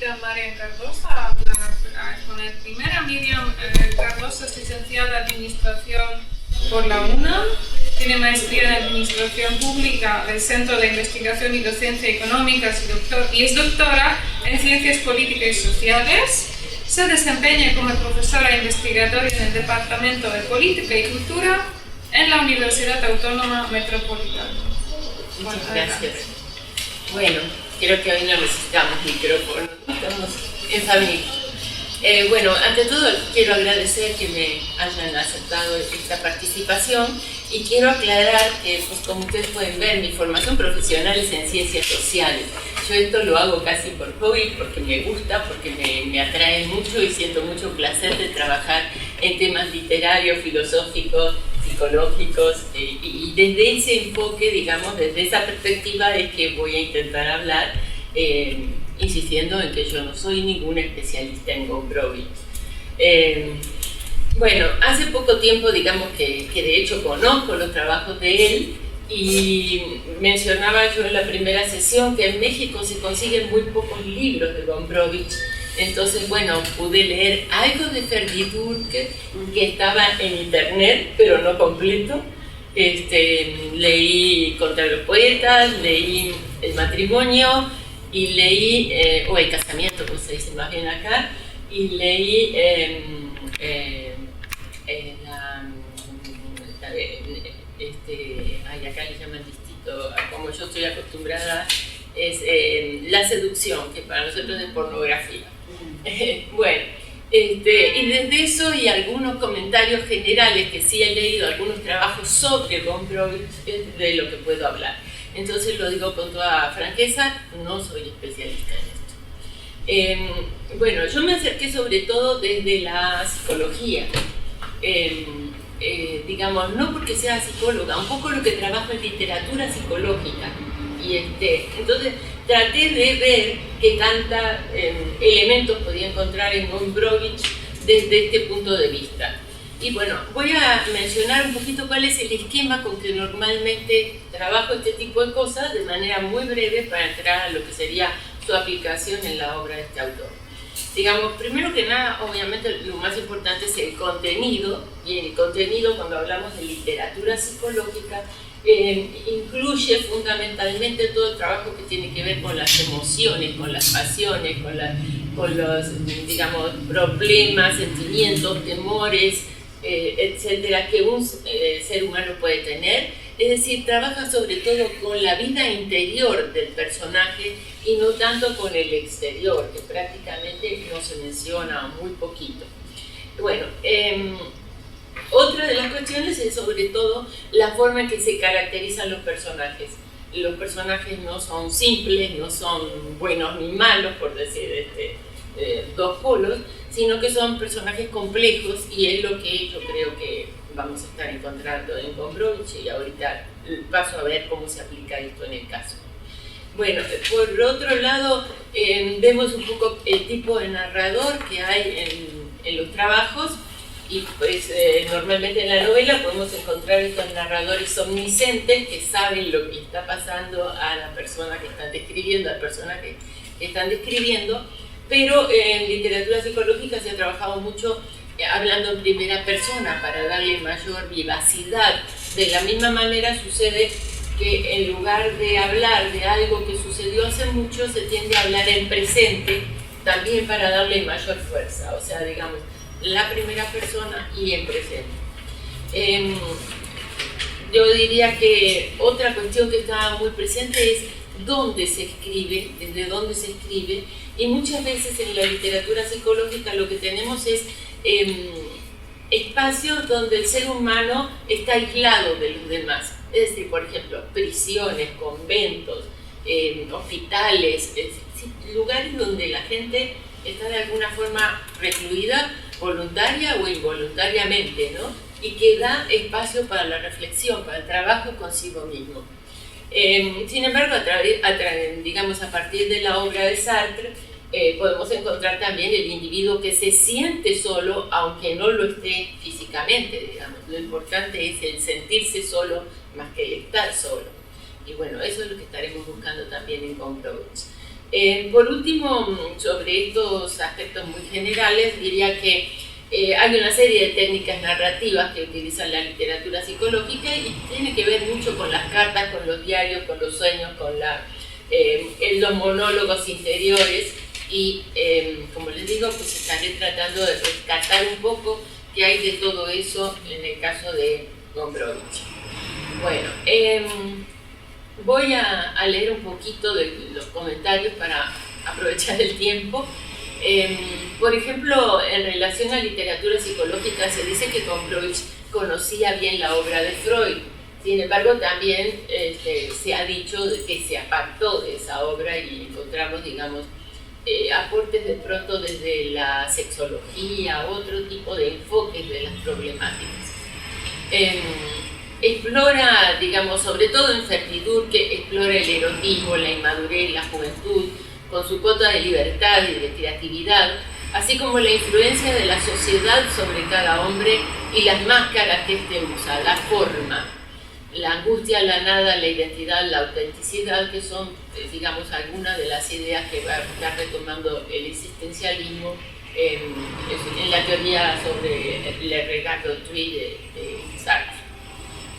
invita a Marian Cardosa a hablar a exponer primero. Miriam Cardosa es licenciada en Administración por la UNAM, tiene maestría en Administración Pública del Centro de Investigación y Docencia Económicas y es doctora en Ciencias Políticas y Sociales. Se desempeña como profesora investigadora en el Departamento de Política y Cultura en la Universidad Autónoma Metropolitana. Muchas gracias. Bueno, creo que hoy no necesitamos micrófono, estamos en familia. Bueno, ante todo quiero agradecer que me hayan aceptado esta participación y quiero aclarar que, pues, como ustedes pueden ver, mi formación profesional es en ciencias sociales. Yo esto lo hago casi por hobby, porque me gusta, porque me atrae mucho y siento mucho placer de trabajar en temas literarios, filosóficos, psicológicos, y desde ese enfoque, digamos, desde esa perspectiva es que voy a intentar hablar, insistiendo en que yo no soy ningún especialista en Gombrowicz. Bueno, hace poco tiempo, digamos que de hecho conozco los trabajos de él, y mencionaba yo en la primera sesión que en México se consiguen muy pocos libros de Gombrowicz. Entonces, bueno, pude leer algo de Ferdi-Durque que estaba en internet, pero no completo. Leí Contra los Poetas, leí El Matrimonio y leí, o El Casamiento, como se dice más bien acá, y leí acá le llaman distinto, como yo estoy acostumbrada, es La Seducción, que para nosotros es pornografía. Bueno, y desde eso y algunos comentarios generales que sí he leído, algunos trabajos sobre Gombrowicz, es de lo que puedo hablar. Entonces lo digo con toda franqueza, no soy especialista en esto. Bueno, yo me acerqué sobre todo desde la psicología. Digamos, no porque sea psicóloga, un poco lo que trabajo en literatura psicológica. Y entonces traté de ver qué tantos elementos podía encontrar en Gombrowicz desde este punto de vista. Y bueno, voy a mencionar un poquito cuál es el esquema con que normalmente trabajo este tipo de cosas de manera muy breve para entrar a lo que sería su aplicación en la obra de este autor. Digamos, primero que nada, obviamente lo más importante es el contenido, y el contenido, cuando hablamos de literatura psicológica, incluye fundamentalmente todo el trabajo que tiene que ver con las emociones, con las pasiones, con los, digamos, problemas, sentimientos, temores, etcétera, que un ser humano puede tener. Es decir, trabaja sobre todo con la vida interior del personaje y no tanto con el exterior, que prácticamente no se menciona muy poquito. Bueno, otra de las cuestiones es sobre todo la forma en que se caracterizan los personajes. Los personajes no son simples, no son buenos ni malos, por decir dos polos, sino que son personajes complejos, y es lo que yo creo que vamos a estar encontrando en Gombrowicz, y ahorita paso a ver cómo se aplica esto en el caso. Bueno, por otro lado, vemos un poco el tipo de narrador que hay en los trabajos, y pues normalmente en la novela podemos encontrar estos narradores omniscientes que saben lo que está pasando a la persona que están describiendo, al personaje que están describiendo, pero en literatura psicológica se ha trabajado mucho hablando en primera persona para darle mayor vivacidad. De la misma manera sucede que en lugar de hablar de algo que sucedió hace mucho, se tiende a hablar en presente, también para darle mayor fuerza, o sea, digamos, la primera persona y en presente. Yo diría que otra cuestión que está muy presente es dónde se escribe, desde dónde se escribe, y muchas veces en la literatura psicológica lo que tenemos es espacios donde el ser humano está aislado de los demás. Es decir, por ejemplo, prisiones, conventos, hospitales, lugares donde la gente está de alguna forma recluida, voluntaria o involuntariamente, ¿no? Y que da espacio para la reflexión, para el trabajo consigo mismo. Sin embargo, digamos, a partir de la obra de Sartre, podemos encontrar también el individuo que se siente solo, aunque no lo esté físicamente, digamos. Lo importante es el sentirse solo más que el estar solo. Y bueno, eso es lo que estaremos buscando también en Gombrowicz. Por último, sobre estos aspectos muy generales, diría que hay una serie de técnicas narrativas que utilizan la literatura psicológica y tiene que ver mucho con las cartas, con los diarios, con los sueños, con los monólogos interiores y, como les digo, pues estaré tratando de rescatar un poco qué hay de todo eso en el caso de Gombrowicz. Bueno, voy a leer un poquito de los comentarios para aprovechar el tiempo. Por ejemplo, en relación a literatura psicológica se dice que Gombrowicz conocía bien la obra de Freud. Sin embargo, también se ha dicho que se apartó de esa obra y encontramos, digamos, aportes de pronto desde la sexología, otro tipo de enfoques de las problemáticas. Explora, digamos, sobre todo en Fertidur, que explora el erotismo, la inmadurez, la juventud, con su cuota de libertad y de creatividad, así como la influencia de la sociedad sobre cada hombre y las máscaras que éste usa, la forma, la angustia, la nada, la identidad, la autenticidad, que son, digamos, algunas de las ideas que va a estar retomando el existencialismo en la teoría sobre Le Regard d'autrui de Sartre.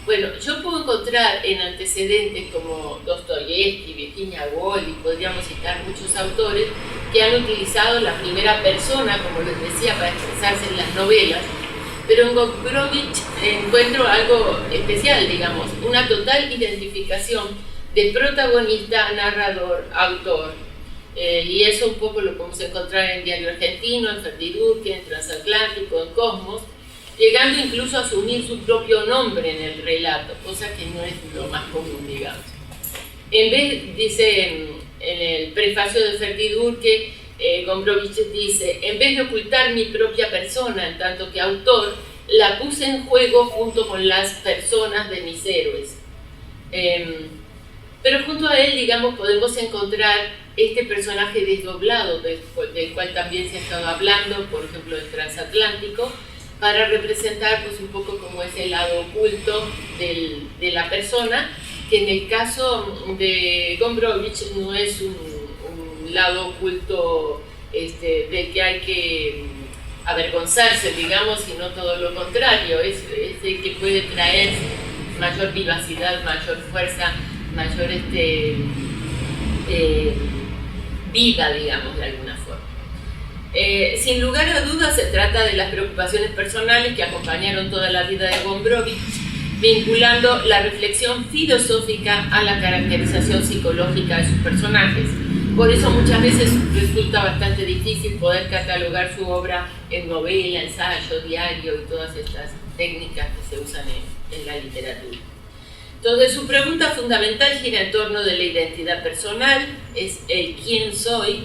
Bueno, yo puedo encontrar en antecedentes como Dostoyevsky, Virginia Woolf, y podríamos citar muchos autores que han utilizado la primera persona, como les decía, para expresarse en las novelas, pero en Gombrowicz encuentro algo especial, digamos, una total identificación de protagonista, narrador, autor, y eso un poco lo podemos encontrar en Diario Argentino, en Fertidur, en Transatlántico, en Cosmos, llegando incluso a asumir su propio nombre en el relato, cosa que no es lo más común, digamos. En vez, dice en el prefacio de Fertidur, que Gombrowicz dice: en vez de ocultar mi propia persona en tanto que autor, la puse en juego junto con las personas de mis héroes. Pero junto a él, digamos, podemos encontrar este personaje desdoblado, del cual también se ha estado hablando, por ejemplo, en Transatlántico, para representar pues un poco como ese lado oculto de la persona, que en el caso de Gombrowicz no es un lado oculto del que hay que avergonzarse, digamos, sino todo lo contrario, es el que puede traer mayor vivacidad, mayor fuerza, mayor vida, digamos, de alguna forma. Sin lugar a dudas se trata de las preocupaciones personales que acompañaron toda la vida de Gombrowicz, vinculando la reflexión filosófica a la caracterización psicológica de sus personajes. Por eso muchas veces resulta bastante difícil poder catalogar su obra en novela, ensayo, diario y todas estas técnicas que se usan en la literatura. Entonces, su pregunta fundamental gira en torno de la identidad personal, es el quién soy,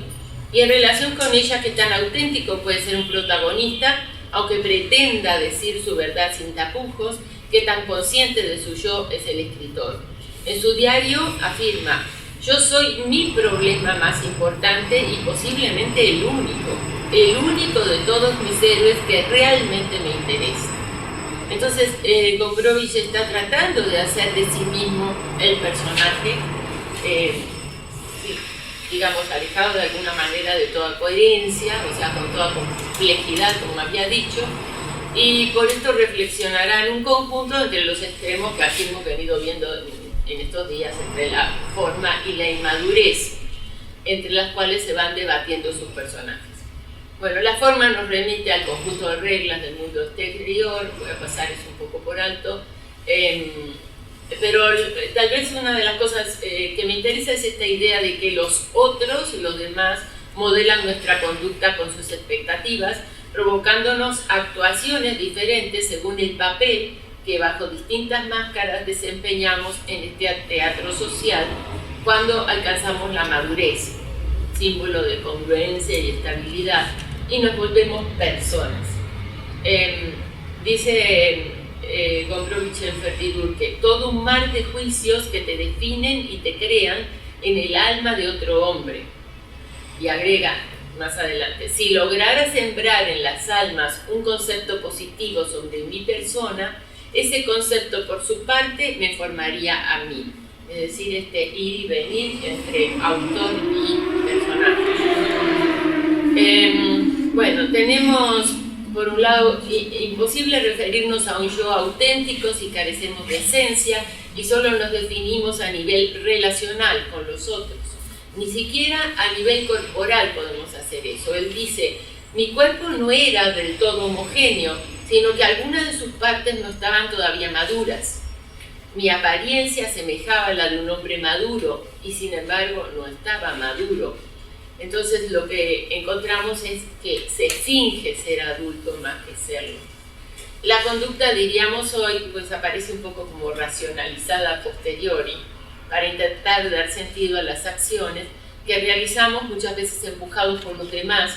y en relación con ella, qué tan auténtico puede ser un protagonista, aunque pretenda decir su verdad sin tapujos, qué tan consciente de su yo es el escritor. En su diario afirma: yo soy mi problema más importante y posiblemente el único de todos mis héroes que realmente me interesa. Entonces, Gombrowicz está tratando de hacer de sí mismo el personaje, digamos, alejado de alguna manera de toda coherencia, o sea, con toda complejidad, como había dicho, y por esto reflexionará en un conjunto entre los extremos que aquí hemos venido viendo en estos días, entre la forma y la inmadurez, entre las cuales se van debatiendo sus personajes. Bueno, la forma nos remite al conjunto de reglas del mundo exterior, voy a pasar eso un poco por alto, pero tal vez una de las cosas que me interesa es esta idea de que los otros, los demás, modelan nuestra conducta con sus expectativas, provocándonos actuaciones diferentes según el papel que bajo distintas máscaras desempeñamos en este teatro social cuando alcanzamos la madurez, símbolo de congruencia y estabilidad, y nos volvemos personas. Dice Gombrowicz en Fertidur que todo un mar de juicios que te definen y te crean en el alma de otro hombre. Y agrega más adelante: si lograra sembrar en las almas un concepto positivo sobre mi persona, ese concepto por su parte me formaría a mí. Es decir, ir y venir entre autor y persona. Bueno, tenemos, por un lado, imposible referirnos a un yo auténtico si carecemos de esencia y solo nos definimos a nivel relacional con los otros. Ni siquiera a nivel corporal podemos hacer eso. Él dice, mi cuerpo no era del todo homogéneo, sino que algunas de sus partes no estaban todavía maduras. Mi apariencia semejaba a la de un hombre maduro y sin embargo no estaba maduro. Entonces lo que encontramos es que se finge ser adulto más que serlo. La conducta, diríamos hoy, pues aparece un poco como racionalizada a posteriori para intentar dar sentido a las acciones que realizamos muchas veces empujados por los demás,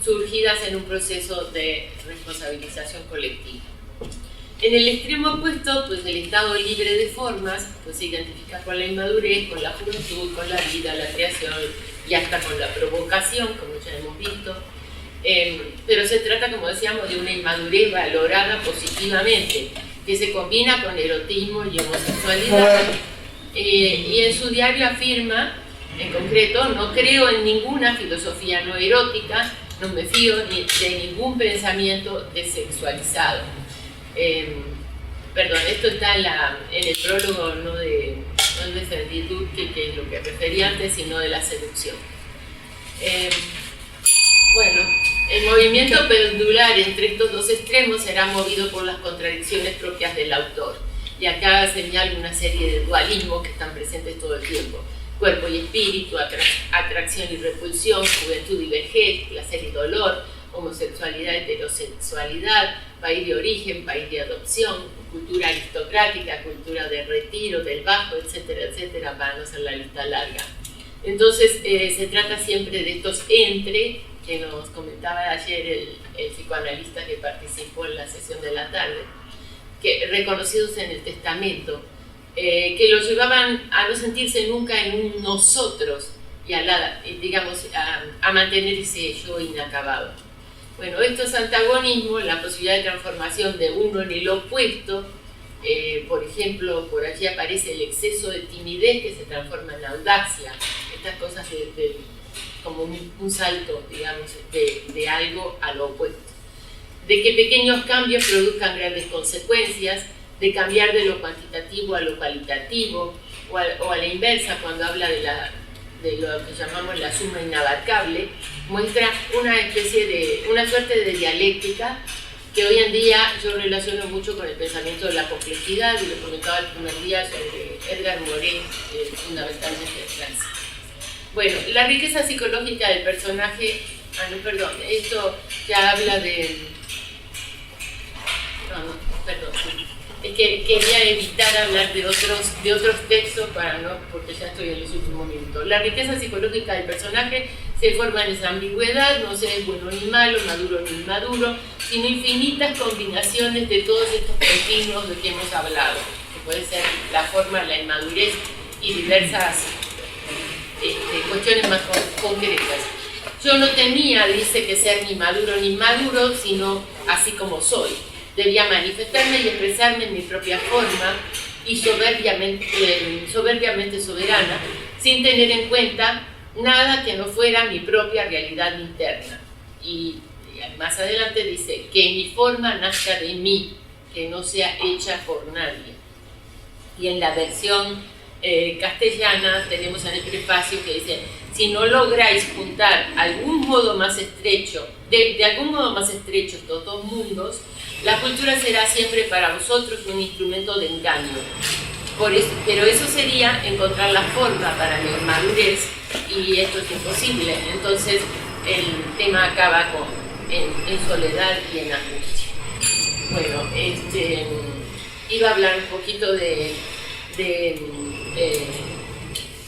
surgidas en un proceso de responsabilización colectiva. En el extremo opuesto, pues el estado libre de formas pues se identifica con la inmadurez, con la juventud, con la vida, la creación y hasta con la provocación, como ya hemos visto. Pero se trata, como decíamos, de una inmadurez valorada positivamente, que se combina con erotismo y homosexualidad. Y en su diario afirma, en concreto, no creo en ninguna filosofía no erótica, no me fío de ningún pensamiento desexualizado. Perdón, esto está en el prólogo no de Ferditud, que es lo que refería antes, sino de la seducción. Bueno, el movimiento pendular entre estos dos extremos será movido por las contradicciones propias del autor. Y acá señalo una serie de dualismos que están presentes todo el tiempo. Cuerpo y espíritu, atracción y repulsión, juventud y vejez, placer y dolor, homosexualidad, heterosexualidad, país de origen, país de adopción, cultura aristocrática, cultura de retiro, del bajo, etcétera, etcétera, para no hacer la lista larga. Entonces, se trata siempre de estos entre, que nos comentaba ayer el psicoanalista que participó en la sesión de la tarde, que, reconocidos en el testamento, que los llevaban a no sentirse nunca en un nosotros y a mantener ese yo inacabado. Bueno, estos antagonismos, la posibilidad de transformación de uno en el opuesto, por ejemplo, por allí aparece el exceso de timidez que se transforma en audacia, estas cosas como un salto, digamos, de algo a lo opuesto. De que pequeños cambios produzcan grandes consecuencias, de cambiar de lo cuantitativo a lo cualitativo, o a la inversa, cuando habla de lo que llamamos la suma inabarcable, muestra una suerte de dialéctica que hoy en día yo relaciono mucho con el pensamiento de la complejidad, y lo comentaba el primer día sobre Edgar Morin, fundamentalmente de Francia. Bueno, la riqueza psicológica del personaje, esto ya habla de... Es que quería evitar hablar de otros textos porque ya estoy en los últimos minutos. La riqueza psicológica del personaje se forma en esa ambigüedad, no se es bueno ni malo, maduro ni inmaduro, sino infinitas combinaciones de todos estos continuos de que hemos hablado, que puede ser la forma, la inmadurez y diversas cuestiones más concretas. Yo no tenía, dice, que ser ni maduro ni inmaduro, sino así como soy. Debía manifestarme y expresarme en mi propia forma y soberbiamente soberana, sin tener en cuenta nada que no fuera mi propia realidad interna. Y más adelante dice, que mi forma nazca de mí, que no sea hecha por nadie. Y en la versión castellana tenemos en el prefacio que dice, si no lográis juntar de algún modo más estrecho estos dos mundos, la cultura será siempre para vosotros un instrumento de engaño. Pero eso sería encontrar la forma para mi madurez, y esto es imposible. Entonces el tema acaba en soledad y en angustia. Bueno, iba a hablar un poquito de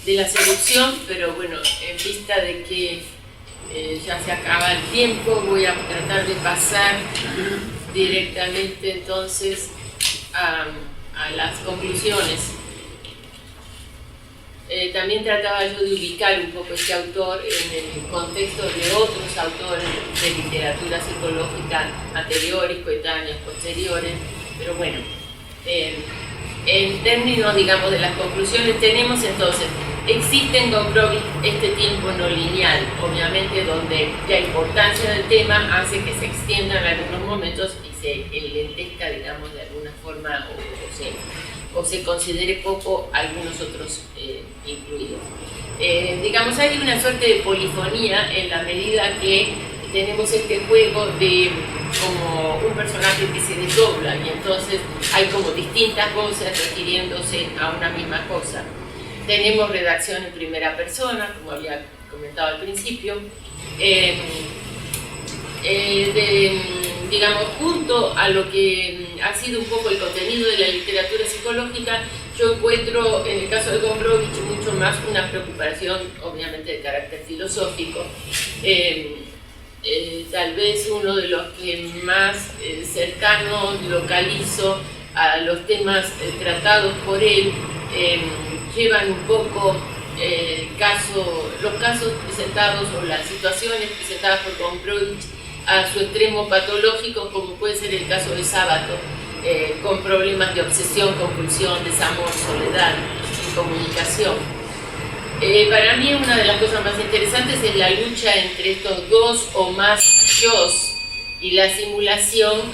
la seducción, pero bueno, en vista de que ya se acaba el tiempo, voy a tratar de pasar directamente entonces a las conclusiones. También trataba yo de ubicar un poco este autor en el contexto de otros autores de literatura psicológica anteriores, coetáneas, posteriores, pero bueno, en términos, digamos, de las conclusiones tenemos entonces existe en Gombrowicz este tiempo no lineal, obviamente, donde la importancia del tema hace que se extienda en algunos momentos y se enlentezca, digamos, de alguna forma, o se considere poco algunos otros incluidos. Digamos, hay una suerte de polifonía en la medida que tenemos este juego de como un personaje que se desdobla y entonces hay como distintas voces refiriéndose a una misma cosa. Tenemos redacción en primera persona, como había comentado al principio. Digamos, junto a lo que ha sido un poco el contenido de la literatura psicológica, yo encuentro en el caso de Gombrowicz mucho más una preocupación, obviamente, de carácter filosófico. Tal vez uno de los que más cercano localizo a los temas tratados por él llevan un poco los casos presentados o las situaciones presentadas por Gombrowicz a su extremo patológico, como puede ser el caso de Sábato, con problemas de obsesión, compulsión, desamor, soledad, incomunicación. Para mí una de las cosas más interesantes es la lucha entre estos dos o más yos y la simulación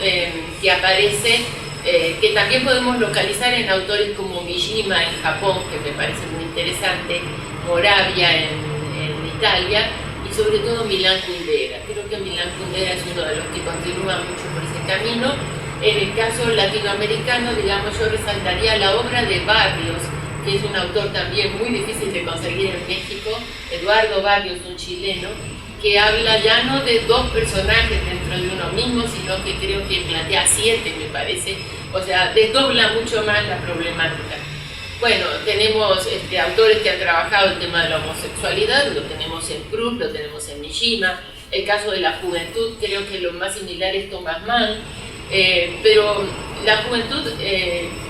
que aparece, que también podemos localizar en autores como Mishima en Japón, que me parece muy interesante, Moravia en Italia y sobre todo Milan Kundera. Creo que Milan Kundera es uno de los que continúa mucho por ese camino. En el caso latinoamericano, digamos, yo resaltaría la obra de Barrios, que es un autor también muy difícil de conseguir en México, Eduardo Barrios, un chileno, que habla ya no de dos personajes dentro de uno mismo, sino que creo que plantea 7, me parece, o sea, desdobla mucho más la problemática. Bueno, tenemos autores que han trabajado el tema de la homosexualidad, lo tenemos en Proust, lo tenemos en Mishima, el caso de la juventud, creo que lo más similar es Thomas Mann, pero la juventud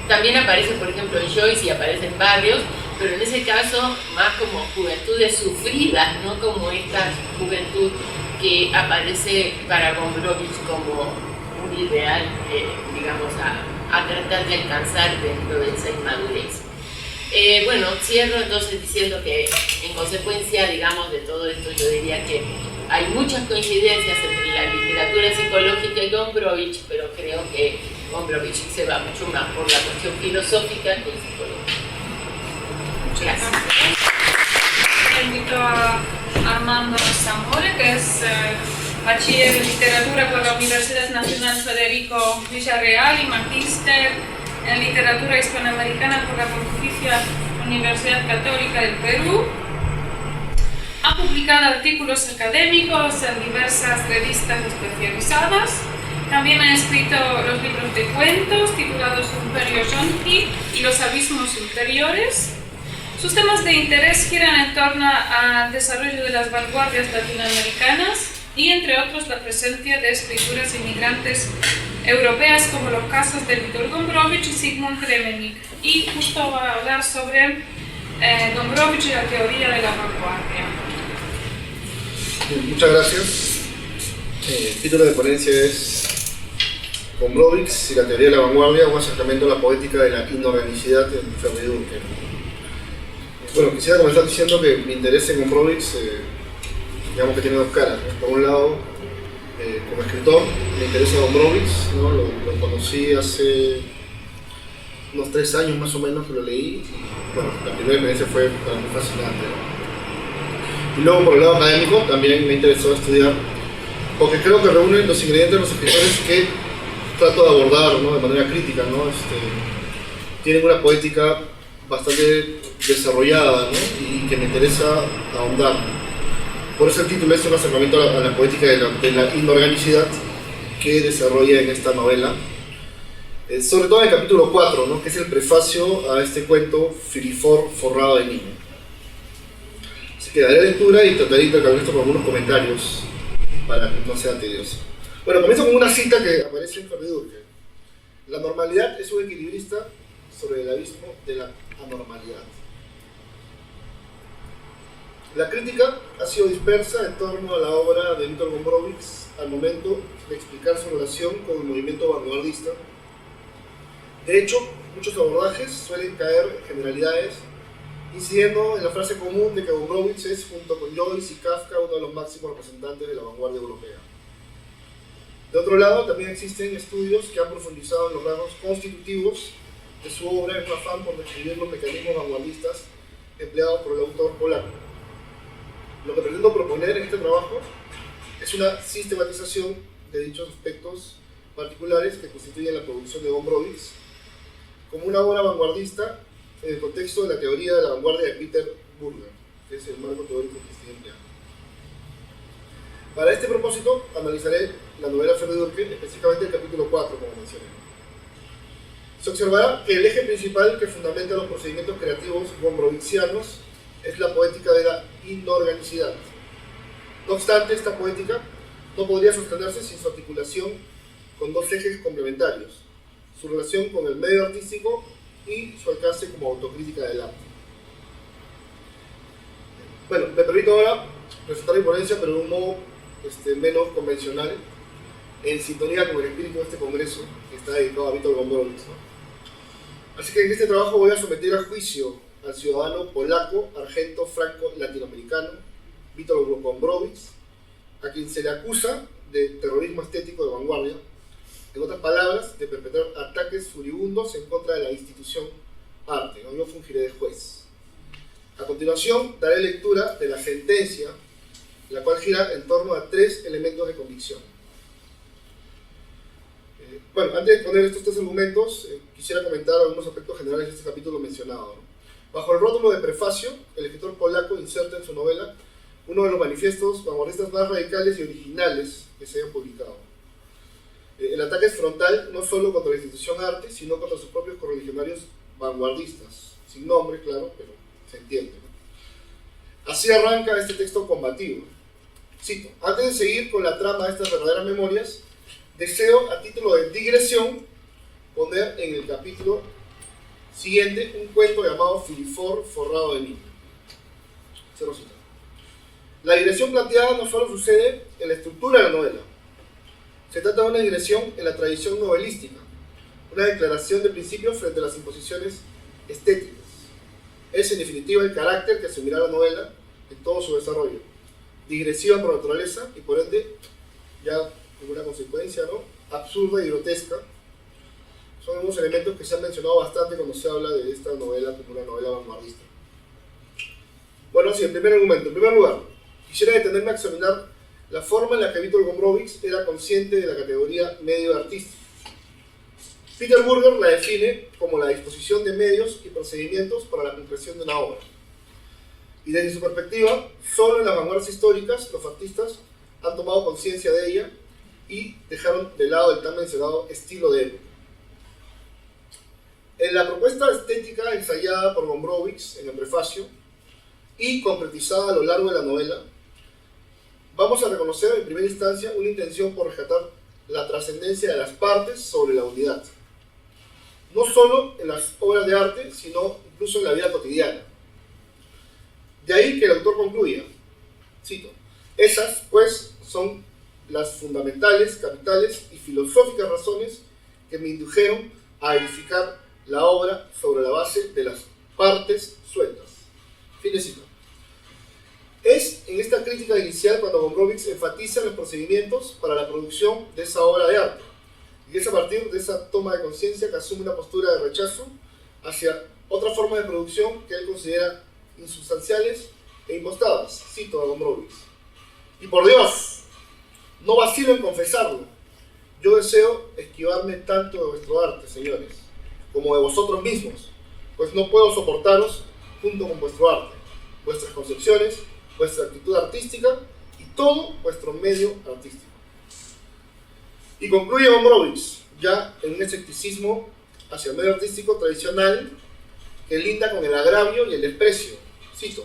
también aparece, por ejemplo, en Joyce y aparece en Barrios, pero en ese caso más como juventudes sufridas, no como esta juventud que aparece para Gombrowicz como un ideal, digamos, a tratar de alcanzar dentro de esa inmadurez. Bueno, cierro entonces diciendo que en consecuencia, digamos, de todo esto yo diría que hay muchas coincidencias entre la literatura psicológica y Gombrowicz, pero creo que Gombrowicz se va mucho más por la cuestión filosófica que psicológica. Muchas gracias. Invito a Armando Zamora, que es bachiller en literatura por la Universidad Nacional Federico Villarreal y magíster en literatura hispanoamericana por la Pontificia Universidad Católica del Perú. Ha publicado artículos académicos en diversas revistas especializadas. También ha escrito los libros de cuentos titulados Imperio Yonki y Los abismos interiores. Sus temas de interés giran en torno al desarrollo de las vanguardias latinoamericanas y, entre otros, la presencia de escrituras inmigrantes europeas como los casos de Viktor Gombrowicz y Zygmunt Kremenik. Y justo va a hablar sobre Gombrowicz y la teoría de la vanguardia. Muchas gracias. El título de ponencia es Gombrowicz y la teoría de la vanguardia, un acercamiento a la poética de la inorganicidad en Ferry Durkheim. Bueno, quisiera comenzar diciendo que mi interés en Gombrowicz, digamos que tiene dos caras, ¿no? Por un lado, como escritor, me interesa Gombrowicz, ¿no? Lo conocí hace unos 3 años más o menos que lo leí. Bueno, la primera experiencia fue para mí fascinante, ¿no? Y luego por el lado académico también me interesó estudiar, porque creo que reúnen los ingredientes de los escritores que trato de abordar, ¿no? De manera crítica, ¿no? Tienen una poética bastante desarrollada, ¿no? Y que me interesa ahondar. Por eso el título es un acercamiento a la poética de la inorganicidad que desarrolla en esta novela, sobre todo en el capítulo 4, ¿no? Que es el prefacio a este cuento Filifor forrado de niño. Así que daré lectura y trataré de intercambiar esto con algunos comentarios para que no sea tedioso. Bueno, comienzo con una cita que aparece en Ferry Durkheim. La normalidad es un equilibrista sobre el abismo de la anormalidad. La crítica ha sido dispersa en torno a la obra de Viktor Gombrowicz al momento de explicar su relación con el movimiento vanguardista. De hecho, muchos abordajes suelen caer en generalidades incidiendo en la frase común de que Gombrowicz es, junto con Joyce y Kafka, uno de los máximos representantes de la vanguardia europea. De otro lado, también existen estudios que han profundizado en los rasgos constitutivos de su obra en su afán por describir los mecanismos vanguardistas empleados por el autor polaco. Lo que pretendo proponer en este trabajo es una sistematización de dichos aspectos particulares que constituyen la producción de Gombrowicz como una obra vanguardista en el contexto de la teoría de la vanguardia de Peter Burger, que es el marco teórico que estoy empleando. Para este propósito, analizaré la novela Verdurque, específicamente el capítulo 4, como mencioné. Se observará que el eje principal que fundamenta los procedimientos creativos gombrowiczianos es la poética de la inorganicidad. No obstante, esta poética no podría sostenerse sin su articulación con dos ejes complementarios: su relación con el medio artístico y su alcance como autocrítica del arte. Bueno, me permito ahora presentar mi ponencia, pero de un modo menos convencional, en sintonía con el espíritu de este congreso que está dedicado a Witold Gombrowicz, ¿no? Así que en este trabajo voy a someter a juicio al ciudadano polaco, argento, franco, latinoamericano, Witold Gombrowicz, a quien se le acusa de terrorismo estético de vanguardia, en otras palabras, de perpetrar ataques furibundos en contra de la institución arte, ¿no? Yo fungiré de juez. A continuación, daré lectura de la sentencia, la cual gira en torno a 3 elementos de convicción. Bueno, antes de exponer estos 3 argumentos, quisiera comentar algunos aspectos generales de este capítulo mencionado, ¿no? Bajo el rótulo de prefacio, el escritor polaco inserta en su novela uno de los manifiestos vanguardistas más radicales y originales que se hayan publicado. El ataque es frontal no solo contra la institución arte, sino contra sus propios correligionarios vanguardistas, sin nombre, claro, pero se entiende, ¿no? Así arranca este texto combativo. Cito: antes de seguir con la trama de estas verdaderas memorias, deseo, a título de digresión, poner en el capítulo siguiente un cuento llamado Filifor forrado de niño. Cierro cita. La digresión planteada no solo sucede en la estructura de la novela. Se trata de una digresión en la tradición novelística, una declaración de principios frente a las imposiciones estéticas. Es, en definitiva, el carácter que asumirá la novela en todo su desarrollo. Digresiva por naturaleza y, por ende, ya como una consecuencia, ¿no?, absurda y grotesca. Son unos elementos que se han mencionado bastante cuando se habla de esta novela como una novela vanguardista. Bueno, sí, el primer argumento. En primer lugar, quisiera detenerme a examinar la forma en la que Witold Gombrowicz era consciente de la categoría medio artístico. Peter Burger la define como la disposición de medios y procedimientos para la concreción de una obra. Y desde su perspectiva, solo en las vanguardias históricas los artistas han tomado conciencia de ella y dejaron de lado el tan mencionado estilo de época. En la propuesta estética ensayada por Gombrowicz en el prefacio y concretizada a lo largo de la novela, vamos a reconocer en primera instancia una intención por rescatar la trascendencia de las partes sobre la unidad, no solo en las obras de arte, sino incluso en la vida cotidiana. De ahí que el autor concluya, cito: esas, pues, son las fundamentales, capitales y filosóficas razones que me indujeron a edificar la obra sobre la base de las partes sueltas. Fin de cita. Es en esta crítica inicial cuando Gombrowicz enfatiza los procedimientos para la producción de esa obra de arte, y es a partir de esa toma de conciencia que asume una postura de rechazo hacia otra forma de producción que él considera insubstanciales e impostadas. Cito a Gombrowicz: y por Dios, no vacilo en confesarlo, yo deseo esquivarme tanto de vuestro arte, señores, como de vosotros mismos, pues no puedo soportaros junto con vuestro arte, vuestras concepciones, vuestra actitud artística y todo vuestro medio artístico. Y concluye Gombrowicz, ya en un escepticismo hacia el medio artístico tradicional que linda con el agravio y el desprecio. Cito: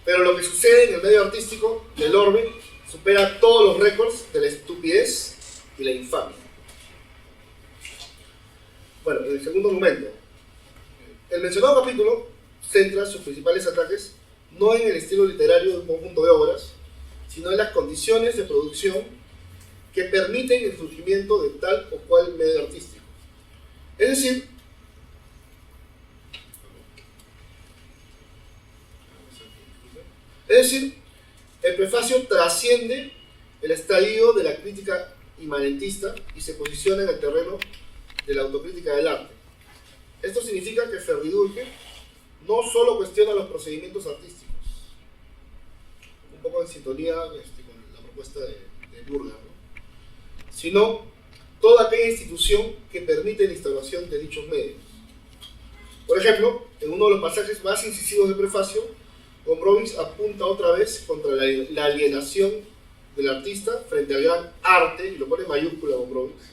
pero lo que sucede en el medio artístico del orbe supera todos los récords de la estupidez y la infamia. Bueno, en el segundo argumento, el mencionado capítulo centra sus principales ataques no en el estilo literario de un conjunto de obras, sino en las condiciones de producción que permiten el surgimiento de tal o cual medio artístico. Es decir, Es decir, el prefacio trasciende el estadio de la crítica inmanentista y se posiciona en el terreno de la autocrítica del arte. Esto significa que Fervidurque no solo cuestiona los procedimientos artísticos, un poco en sintonía con la propuesta de Burger, ¿no?, sino toda aquella institución que permite la instauración de dichos medios. Por ejemplo, en uno de los pasajes más incisivos del prefacio, Gombrowicz apunta otra vez contra la alienación del artista frente al gran arte, y lo pone en mayúscula Gombrowicz,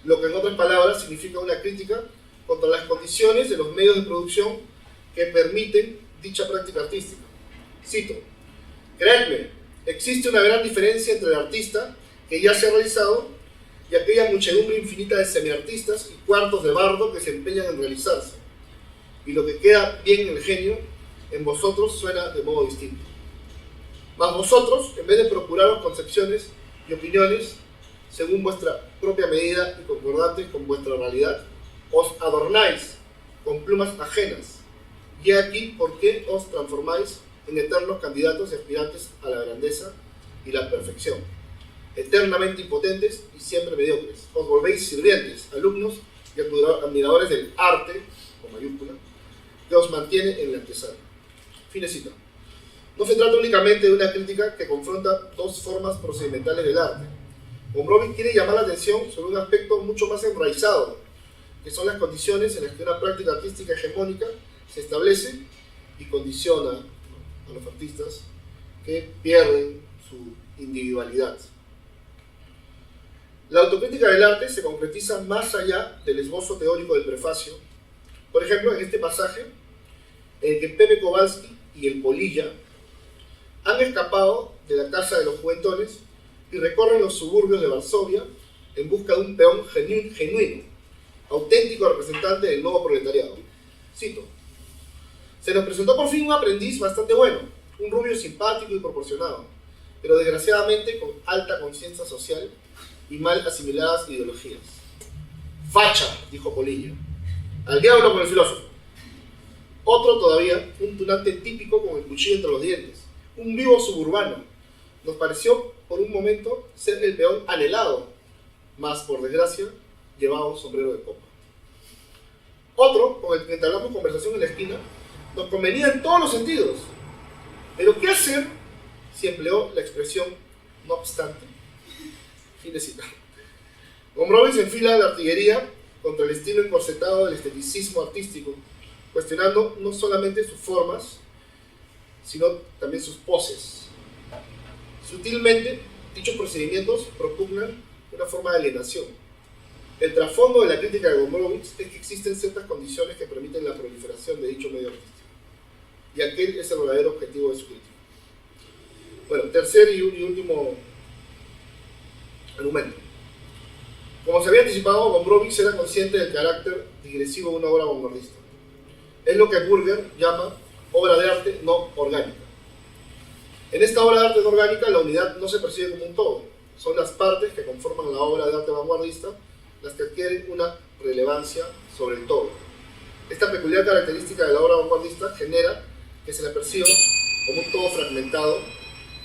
lo que en otras palabras significa una crítica contra las condiciones de los medios de producción que permiten dicha práctica artística. Cito: creedme, existe una gran diferencia entre el artista que ya se ha realizado y aquella muchedumbre infinita de semiartistas y cuartos de bardo que se empeñan en realizarse. Y lo que queda bien en el genio, en vosotros suena de modo distinto. Mas vosotros, en vez de procuraros concepciones y opiniones según vuestra propia medida y concordantes con vuestra realidad, os adornáis con plumas ajenas. Y aquí por qué os transformáis en eternos candidatos y aspirantes a la grandeza y la perfección, eternamente impotentes y siempre mediocres. Os volvéis sirvientes, alumnos y admiradores del arte, con mayúscula, que os mantiene en la antesala. Fin de cita. No se trata únicamente de una crítica que confronta dos formas procedimentales del arte. Gombrowicz quiere llamar la atención sobre un aspecto mucho más enraizado, que son las condiciones en las que una práctica artística hegemónica se establece y condiciona a los artistas que pierden su individualidad. La autocrítica del arte se concretiza más allá del esbozo teórico del prefacio. Por ejemplo, en este pasaje, en el que Pepe Kowalski y el Polilla han escapado de la casa de los juguetones y recorren los suburbios de Varsovia en busca de un peón genuino, auténtico representante del nuevo proletariado. Cito: se nos presentó por fin un aprendiz bastante bueno, un rubio simpático y proporcionado, pero desgraciadamente con alta conciencia social y mal asimiladas ideologías. Facha, dijo Polilla. Al diablo con el filósofo. Otro todavía, un tunante típico con el cuchillo entre los dientes, un vivo suburbano. Nos pareció por un momento ser el peón anhelado, mas por desgracia llevaba un sombrero de copa. Otro, con el que entablamos conversación en la esquina, nos convenía en todos los sentidos. Pero ¿qué hacer si empleó la expresión no obstante? Fin de cita. Gombrowicz enfila la artillería contra el estilo encorsetado del esteticismo artístico, cuestionando no solamente sus formas, sino también sus poses. Sutilmente, dichos procedimientos propugnan una forma de alienación. El trasfondo de la crítica de Gombrowicz es que existen ciertas condiciones que permiten la proliferación de dicho medio artístico, y aquel es el verdadero objetivo de su crítica. Bueno, tercer y último argumento. Como se había anticipado, Gombrowicz era consciente del carácter digresivo de una obra vanguardista. Es lo que Burger llama obra de arte no orgánica. En esta obra de arte no orgánica, la unidad no se percibe como un todo. Son las partes que conforman la obra de arte vanguardista las que adquieren una relevancia sobre el todo. Esta peculiar característica de la obra vanguardista genera que se la perciba como un todo fragmentado,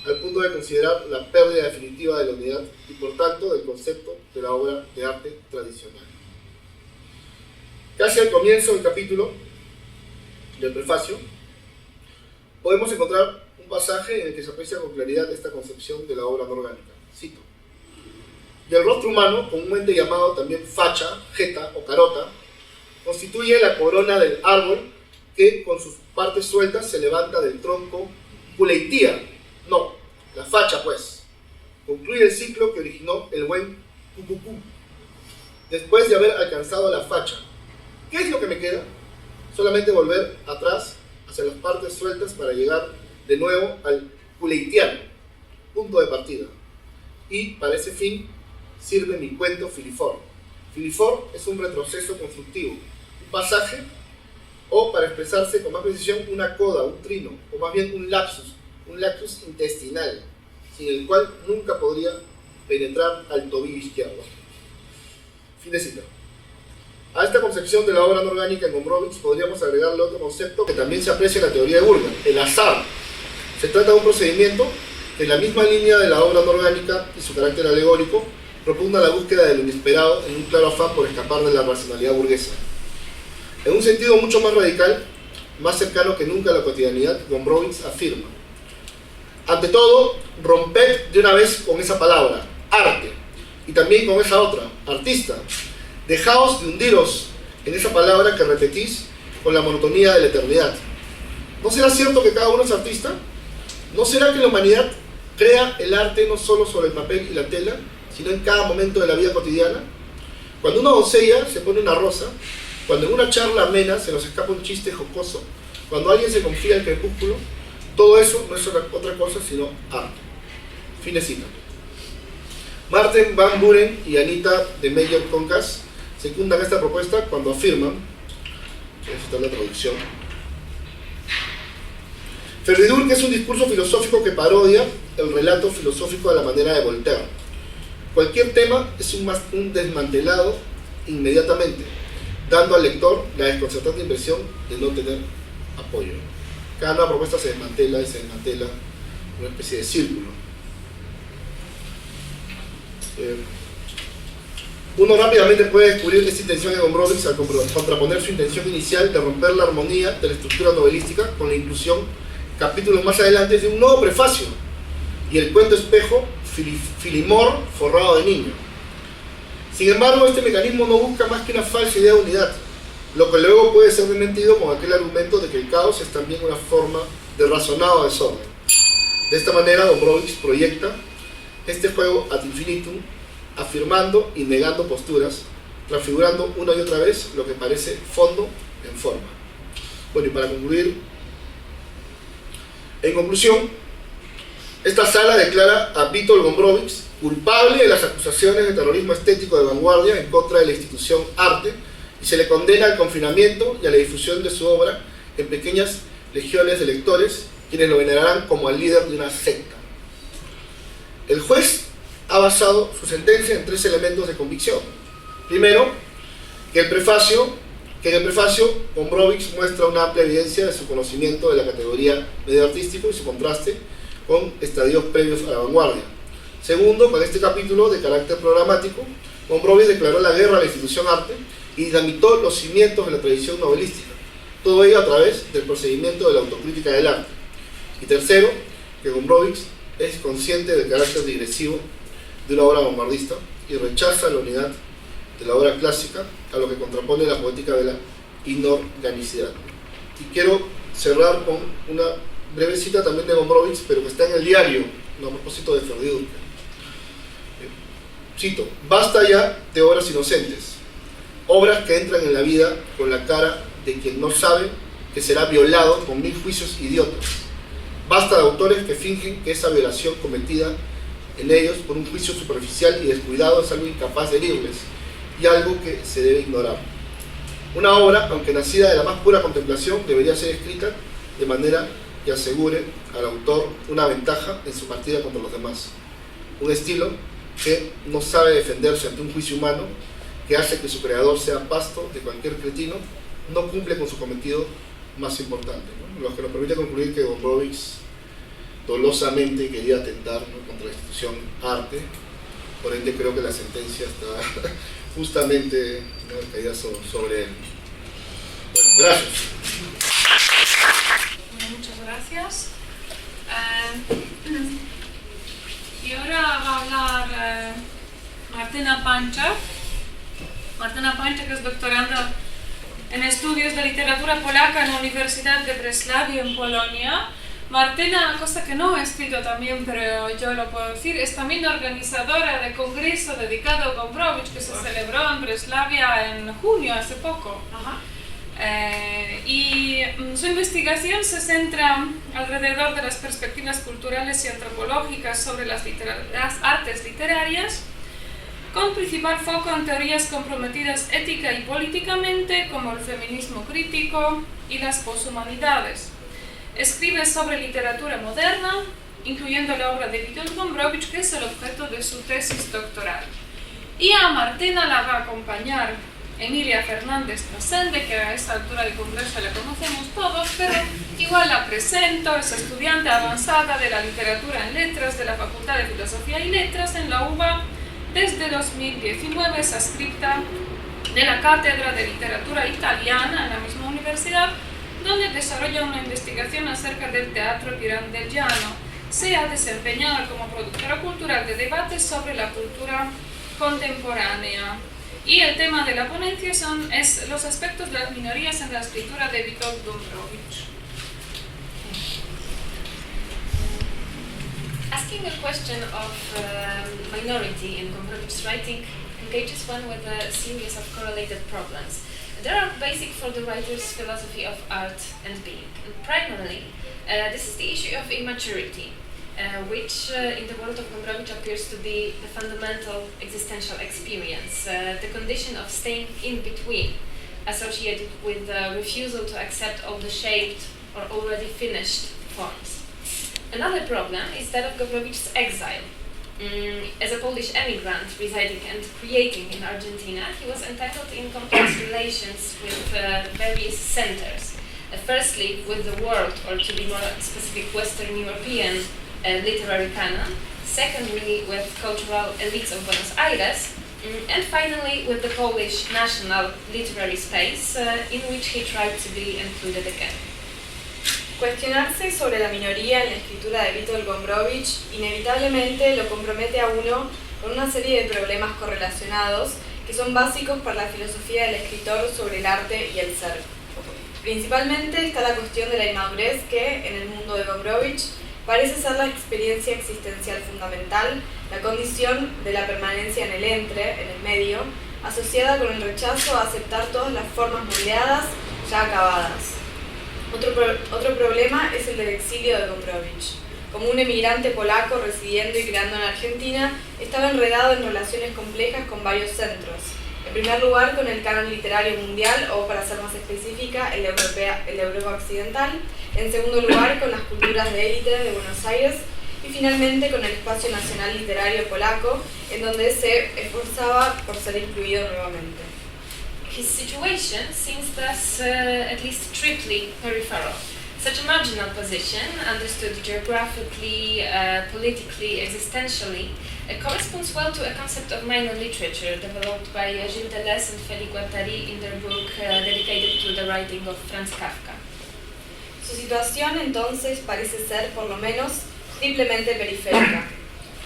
al punto de considerar la pérdida definitiva de la unidad y por tanto del concepto de la obra de arte tradicional. Casi al comienzo del capítulo del prefacio, podemos encontrar un pasaje en el que se aprecia con claridad esta concepción de la obra no orgánica. Cito: y el rostro humano, comúnmente llamado también facha, jeta o carota, constituye la corona del árbol que con sus partes sueltas se levanta del tronco culeitía. No, la facha pues. Concluye el ciclo que originó el buen cucucú. Después de haber alcanzado la facha, ¿qué es lo que me queda? Solamente volver atrás hacia las partes sueltas para llegar de nuevo al culeitiano, punto de partida. Y para ese fin sirve mi cuento Filifor. Filifor es un retroceso constructivo, un pasaje, o para expresarse con más precisión, una coda, un trino, o más bien un lapsus intestinal, sin el cual nunca podría penetrar al tobillo izquierdo. Fin de cita. A esta concepción de la obra no orgánica en Gombrowicz podríamos agregarle otro concepto que también se aprecia en la teoría de Burger, el azar, Se trata de un procedimiento que en la misma línea de la obra no orgánica y su carácter alegórico propugna la búsqueda de lo inesperado en un claro afán por escapar de la racionalidad burguesa. En un sentido mucho más radical, más cercano que nunca a la cotidianidad, Gombrowicz afirma: ante todo, romped de una vez con esa palabra, arte, y también con esa otra, artista. Dejaos de hundiros en esa palabra que repetís con la monotonía de la eternidad. ¿No será cierto que cada uno es artista? ¿No será que la humanidad crea el arte no solo sobre el papel y la tela, sino en cada momento de la vida cotidiana? Cuando una doncella se pone una rosa, cuando en una charla amena se nos escapa un chiste jocoso, cuando alguien se confía al crepúsculo, todo eso no es otra cosa sino arte. Fin de cita. Martin Van Buren y Anita de Meyer-Concas secundan esta propuesta cuando afirman, esta es la traducción: Ferdidur es un discurso filosófico que parodia el relato filosófico a la manera de Voltaire. Cualquier tema es un desmantelado inmediatamente, dando al lector la desconcertante impresión de no tener apoyo. Cada nueva propuesta se desmantela y se desmantela, una especie de círculo. Uno rápidamente puede descubrir esta intención de Gombrowicz al contraponer su intención inicial de romper la armonía de la estructura novelística con la inclusión, capítulos más adelante, de un nuevo prefacio y el cuento espejo Filimor forrado de niño. Sin embargo, este mecanismo no busca más que una falsa idea de unidad, lo que luego puede ser desmentido con aquel argumento de que el caos es también una forma de razonado desorden. De esta manera, Gombrowicz proyecta este juego ad infinitum, afirmando y negando posturas, transfigurando una y otra vez lo que parece fondo en forma. Bueno, y para concluir, en conclusión, esta sala declara a Witold Gombrowicz culpable de las acusaciones de terrorismo estético de vanguardia en contra de la institución arte y se le condena al confinamiento y a la difusión de su obra en pequeñas legiones de lectores, quienes lo venerarán como al líder de una secta. El juez ha basado su sentencia en 3 elementos de convicción. Primero, que en el prefacio Gombrowicz muestra una amplia evidencia de su conocimiento de la categoría medio artístico y su contraste con estadios previos a la vanguardia. Segundo, con este capítulo de carácter programático, Gombrowicz declaró la guerra a la institución arte y dinamitó los cimientos de la tradición novelística, todo ello a través del procedimiento de la autocrítica del arte. Y tercero, que Gombrowicz es consciente del carácter digresivo de una obra vanguardista y rechaza la unidad de la obra clásica, a lo que contrapone la poética de la inorganicidad. Y quiero cerrar con una breve cita también de Gombrowicz, pero que está en el diario, a propósito de Ferdidur. Cito: basta ya de obras inocentes, obras que entran en la vida con la cara de quien no sabe que será violado con 1000 juicios idiotas. Basta de autores que fingen que esa violación cometida en ellos por un juicio superficial y descuidado es algo incapaz de herirles y algo que se debe ignorar. Una obra, aunque nacida de la más pura contemplación, debería ser escrita de manera que asegure al autor una ventaja en su partida contra los demás. Un estilo que no sabe defenderse ante un juicio humano, que hace que su creador sea pasto de cualquier cretino, no cumple con su cometido más importante, ¿no? Lo que nos permite concluir que Gombrowicz dolosamente quería atentar, ¿no?, contra la institución arte. Por ende creo que la sentencia está justamente, ¿no?, caída sobre él. Bueno, gracias. Muchas gracias. Y ahora va a hablar Martyna Pańczak. Martyna Pańczak es doctoranda en estudios de literatura polaca en la Universidad de Breslavia, en Polonia. Martyna, cosa que no he escrito también, pero yo lo puedo decir, es también organizadora de congreso dedicado a Gombrowicz que se celebró en Breslavia en junio, hace poco. Y su investigación se centra alrededor de las perspectivas culturales y antropológicas sobre las artes literarias, con principal foco en teorías comprometidas ética y políticamente, como el feminismo crítico y las poshumanidades. Escribe sobre literatura moderna, incluyendo la obra de Witold Gombrowicz, que es el objeto de su tesis doctoral. Y a Martyna la va a acompañar Emilia Fernández Trascende, que a esta altura del congreso la conocemos todos, pero igual la presento, es estudiante avanzada de la literatura en letras de la Facultad de Filosofía y Letras en la UBA. Desde 2019 es adscripta de la Cátedra de Literatura Italiana en la misma universidad, donde desarrolla una investigación acerca del teatro pirandelliano. Se ha desempeñado como productora cultural de debates sobre la cultura contemporánea. Y el tema de la ponencia es los aspectos de las minorías en la escritura de Witold Gombrowicz. Asking a question of minority in Gombrowicz writing engages one with a series of correlated problems. There are basic for the writer's philosophy of art and being. And primarily, this is the issue of immaturity, which in the world of Gombrowicz appears to be the fundamental existential experience, the condition of staying in between, associated with the refusal to accept all the shaped or already finished forms. Another problem is that of Gombrowicz' exile. As a Polish emigrant residing and creating in Argentina, he was entangled in complex relations with various centers. Firstly, with the world, or to be more specific, Western European literary canon. Secondly, with cultural elites of Buenos Aires. And finally, with the Polish national literary space, in which he tried to be included again. Cuestionarse sobre la minoría en la escritura de Witold Gombrowicz inevitablemente lo compromete a uno con una serie de problemas correlacionados que son básicos para la filosofía del escritor sobre el arte y el ser. Principalmente está la cuestión de la inmadurez que, en el mundo de Gombrowicz, parece ser la experiencia existencial fundamental, la condición de la permanencia en el medio, asociada con el rechazo a aceptar todas las formas moldeadas ya acabadas. Otro problema es el del exilio de Gombrowicz. Como un emigrante polaco residiendo y creando en Argentina, estaba enredado en relaciones complejas con varios centros. En primer lugar, con el canon literario mundial, o para ser más específica, el de Europa Occidental. En segundo lugar, con las culturas de élite de Buenos Aires. Y finalmente, con el espacio nacional literario polaco, en donde se esforzaba por ser incluido nuevamente. His situation seems thus at least triply peripheral. Such a marginal position, understood geographically, politically, existentially, corresponds well to a concept of minor literature developed by Gilles Deleuze and Félix Guattari in their book dedicated to the writing of Franz Kafka. Su situación entonces parece ser, por lo menos, triplemente periférica.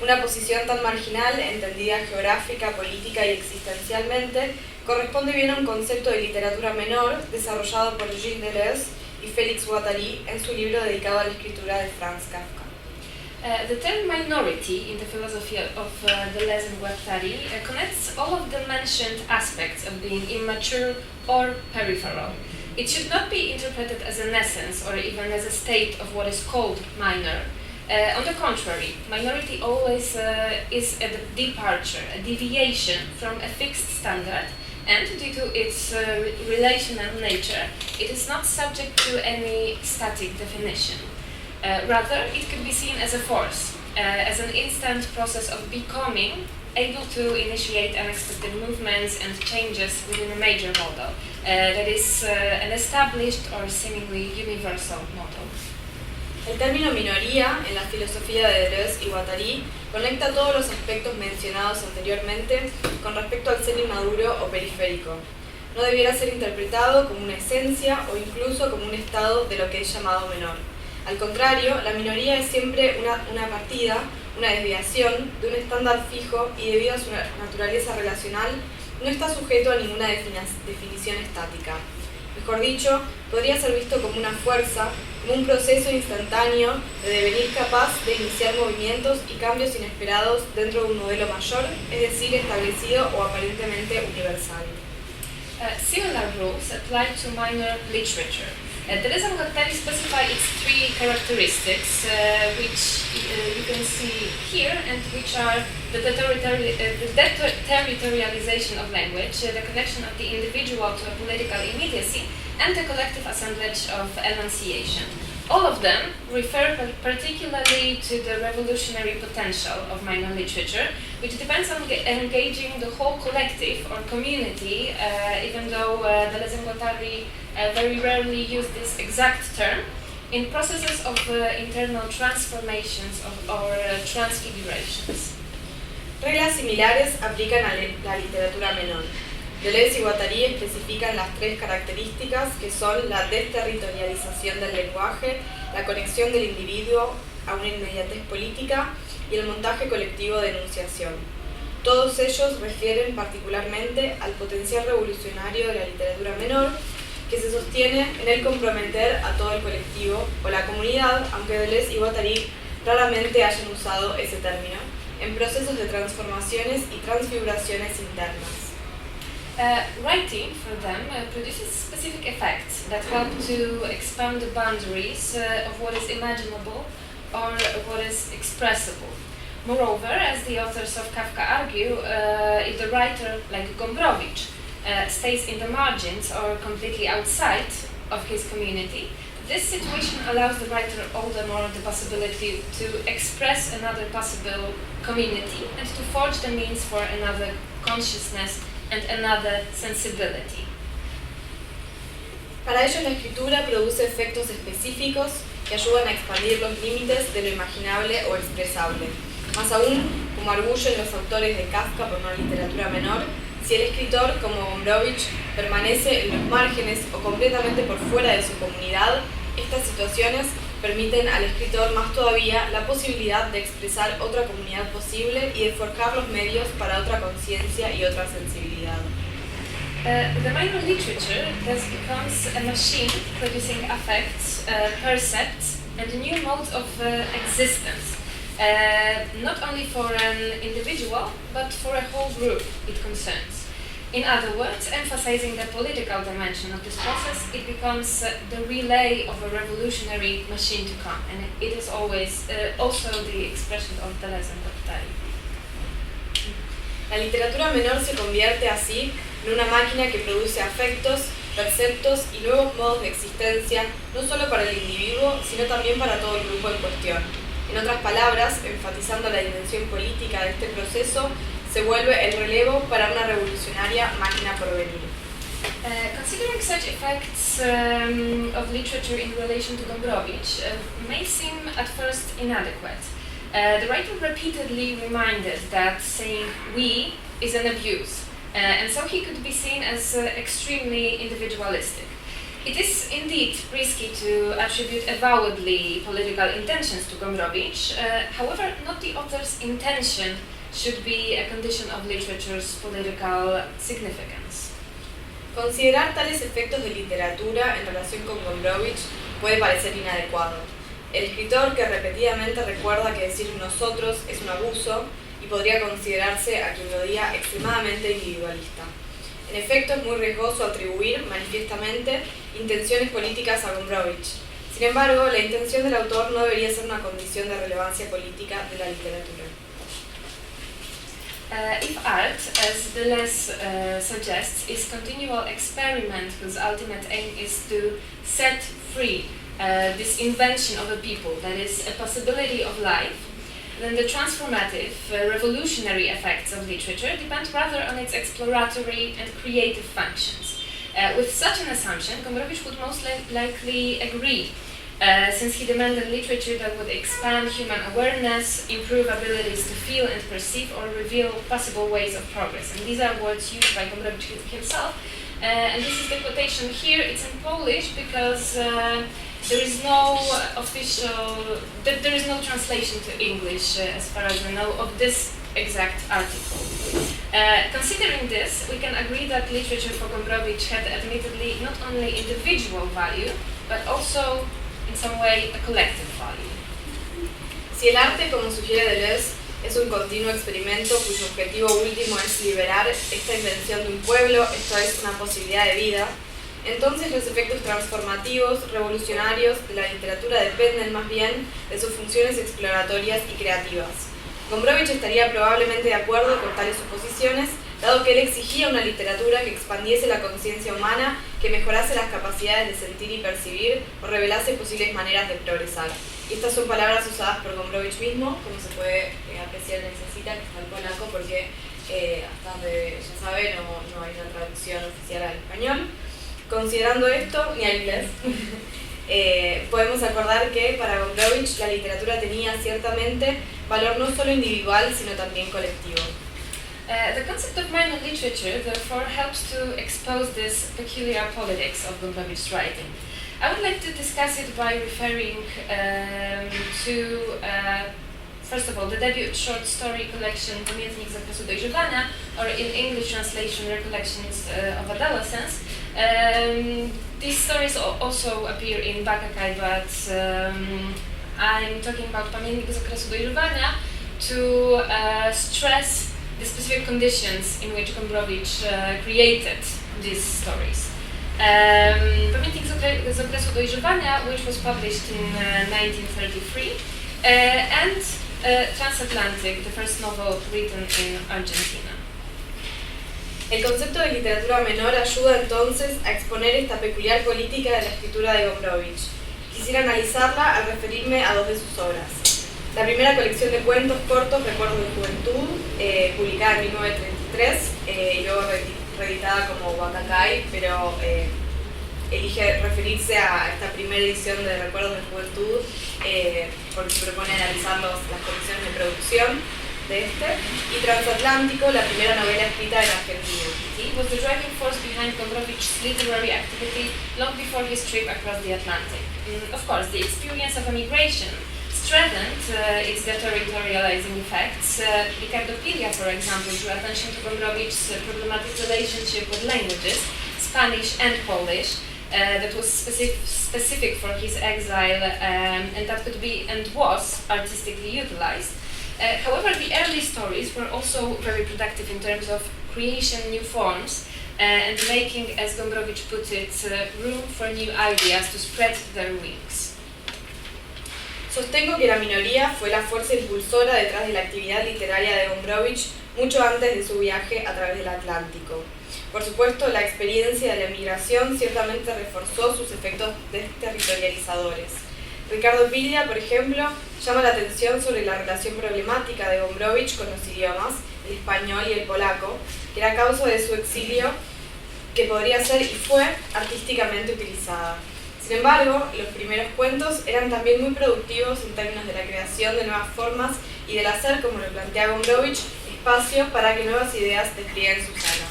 Una posición tan marginal, entendida geográfica, política y existencialmente, corresponde bien a un concepto de literatura menor desarrollado por Gilles Deleuze y Félix Guattari en su libro dedicado a la escritura de Franz Kafka. The term minority in the philosophy of Deleuze and Guattari connects all of the mentioned aspects of being immature or peripheral. It should not be interpreted as an essence or even as a state of what is called minor. On the contrary, minority always is a departure, a deviation from a fixed standard, and due to its relational nature, it is not subject to any static definition. Rather, it could be seen as a force, as an instant process of becoming, able to initiate unexpected movements and changes within a major model, that is an established or seemingly universal model. El término minoría, en la filosofía de Deleuze y Guattari, conecta todos los aspectos mencionados anteriormente con respecto al ser inmaduro o periférico. No debiera ser interpretado como una esencia o incluso como un estado de lo que es llamado menor. Al contrario, la minoría es siempre una partida, una desviación de un estándar fijo y debido a su naturaleza relacional, no está sujeto a ninguna definición estática. Mejor dicho, podría ser visto como una fuerza, como un proceso instantáneo de devenir capaz de iniciar movimientos y cambios inesperados dentro de un modelo mayor, es decir, establecido o aparentemente universal. Similar rules apply to minor literature. Deleuze and Guattari specify its three characteristics, which you can see here, and which are the territorialization of language, the connection of the individual to a political immediacy, and the collective assemblage of enunciation. All of them refer particularly to the revolutionary potential of minor literature, which depends on engaging the whole collective or community, even though Deleuze and Guattari very rarely use this exact term, in processes of internal transformations or transfigurations. Reglas similares aplican a la literatura menor. Deleuze y Guattari especifican las tres características que son la desterritorialización del lenguaje, la conexión del individuo a una inmediatez política y el montaje colectivo de enunciación. Todos ellos refieren particularmente al potencial revolucionario de la literatura menor, que se sostiene en el comprometer a todo el colectivo o la comunidad, aunque Deleuze y Guattari raramente hayan usado ese término, en procesos de transformaciones y transfiguraciones internas. Writing, for them, produces specific effects that help to expand the boundaries of what is imaginable or what is expressible. Moreover, as the authors of Kafka argue, if the writer, like Gombrowicz, stays in the margins or completely outside of his community, this situation allows the writer all the more the possibility to express another possible community and to forge the means for another consciousness and another sensibility. Para ellos la escritura produce efectos específicos que ayudan a expandir los límites de lo imaginable o expresable. Más aún, como arguyen los autores de Kafka por una literatura menor, si el escritor, como Gombrowicz, permanece en los márgenes o completamente por fuera de su comunidad, estas situaciones permiten al escritor más todavía la posibilidad de expresar otra comunidad posible y de forjar los medios para otra conciencia y otra sensibilidad. The minor literature thus becomes a machine producing affects, percepts, and new modes of existence, not only for an individual, but for a whole group it concerns. In other words, emphasizing the political dimension of this process, it becomes the relay of a revolutionary machine to come, and it is always also the expression of Deleuze and Guattari. La literatura menor se convierte así en una máquina que produce afectos, perceptos y nuevos modos de existencia, no solo para el individuo, sino también para todo el grupo en cuestión. En otras palabras, enfatizando la dimensión política de este proceso, se vuelve el relevo para una revolucionaria máquina por venir. Considering such effects of literature in relation to Gombrowicz may seem at first inadequate. The writer repeatedly reminded that saying "we" is an abuse, and so he could be seen as extremely individualistic. It is indeed risky to attribute avowedly political intentions to Gombrowicz, however, not the author's intention should be a condition of literature's political significance. Considerar tales efectos de literatura en relación con Gombrowicz puede parecer inadecuado. El escritor que repetidamente recuerda que decir nosotros es un abuso y podría considerarse a quien lo diga extremadamente individualista. En efecto, es muy riesgoso atribuir manifiestamente intenciones políticas a Gombrowicz. Sin embargo, la intención del autor no debería ser una condición de relevancia política de la literatura. If art, as Deleuze suggests, is continual experiment whose ultimate aim is to set free this invention of a people, that is, a possibility of life, then the transformative, revolutionary effects of literature depend rather on its exploratory and creative functions. With such an assumption, Gombrowicz would most likely agree, since he demanded literature that would expand human awareness, improve abilities to feel and perceive, or reveal possible ways of progress. And these are words used by Gombrowicz himself. And this is the quotation here. It's in Polish because there is no official, there is no translation to English, as far as I know, of this exact article. Considering this, we can agree that literature for Gombrowicz had admittedly not only individual value, but also in some way a collective value. Si el arte, como sugiere Deleuze, es un continuo experimento cuyo objetivo último es liberar esta invención de un pueblo, esto es una posibilidad de vida, entonces los efectos transformativos, revolucionarios de la literatura dependen más bien de sus funciones exploratorias y creativas. Gombrowicz estaría probablemente de acuerdo con tales suposiciones, dado que él exigía una literatura que expandiese la conciencia humana, que mejorase las capacidades de sentir y percibir o revelase posibles maneras de progresar. Y estas son palabras usadas por Gombrowicz mismo, como se puede apreciar en esa cita, que está en polaco, porque hasta donde ya sabe no hay una traducción oficial al español. Considerando esto, ni al inglés, podemos acordar que para Gombrowicz la literatura tenía ciertamente valor no solo individual, sino también colectivo. The concept of minor literature therefore helps to expose this peculiar politics of Gombrowicz writing. I would like to discuss it by referring to, first of all, the debut short story collection Pamiętnik z okresu dojrzewania, or in English translation, Recollections of Adolescence. These stories also appear in Bakakai, but I'm talking about Pamiętnik z okresu dojrzewania to stress the specific conditions in which Gombrowicz created these stories. Pamiętnik z okresu dojrzewania, which was published in 1933, and Transatlantic, the first novel written in Argentina. El concepto de literatura menor ayuda entonces a exponer esta peculiar política de la escritura de Gombrowicz. Quisiera analizarla al referirme a dos de sus obras. La primera colección de cuentos cortos, Recuerdos de Juventud, publicada en 1933 y luego reeditada como Bakakai, pero elige referirse a esta primera edición de Recuerdos de Juventud porque se propone analizar las condiciones de producción de este, y Transatlántico, la primera novela escrita en Argentina. He was the driving force behind Gombrowicz's literary activity long before his trip across the Atlantic. Of course, the experience of emigration strengthened its deterritorializing effects. Ricardopedia, for example, drew attention to Gombrowicz's problematic relationship with languages, Spanish and Polish, that was specific for his exile and that could be and was artistically utilized. However, the early stories were also very productive in terms of creation new forms and making, as Gombrowicz put it, room for new ideas to spread their wings. Sostengo que La minoría fue la fuerza impulsora detrás de la actividad literaria de Gombrowicz mucho antes de su viaje a través del Atlántico. Por supuesto, la experiencia de la emigración ciertamente reforzó sus efectos desterritorializadores. Ricardopedia, por ejemplo, llama la atención sobre la relación problemática de Gombrowicz con los idiomas, el español y el polaco, que era causa de su exilio, que podría ser y fue artísticamente utilizada. Sin embargo, los primeros cuentos eran también muy productivos en términos de la creación de nuevas formas y del hacer, como lo plantea Gombrowicz, espacio para que nuevas ideas desplieguen su saga.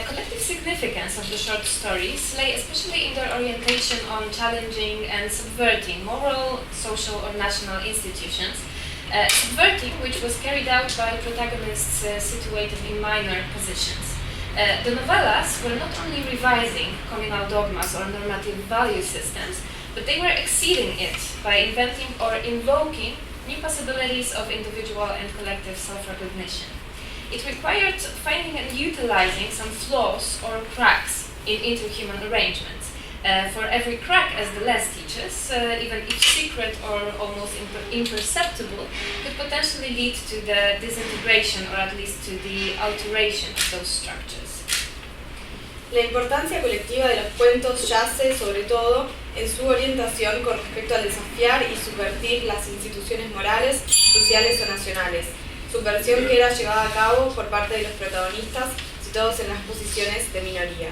Collective significance of the short stories lay especially in their orientation on challenging and subverting moral, social or national institutions, subverting which was carried out by protagonists situated in minor positions. The novellas were not only revising communal dogmas or normative value systems, but they were exceeding it by inventing or invoking new possibilities of individual and collective self-recognition. It required finding and utilizing some flaws or cracks in interhuman arrangements. For every crack, as Deleuze teaches, even if secret or almost imperceptible, could potentially lead to the disintegration or at least to the alteration of those structures. La importancia colectiva de los cuentos yace, sobre todo, en su orientación con respecto al desafiar y subvertir las instituciones morales, sociales o nacionales, subversión que era llevada a cabo por parte de los protagonistas situados en las posiciones de minoría.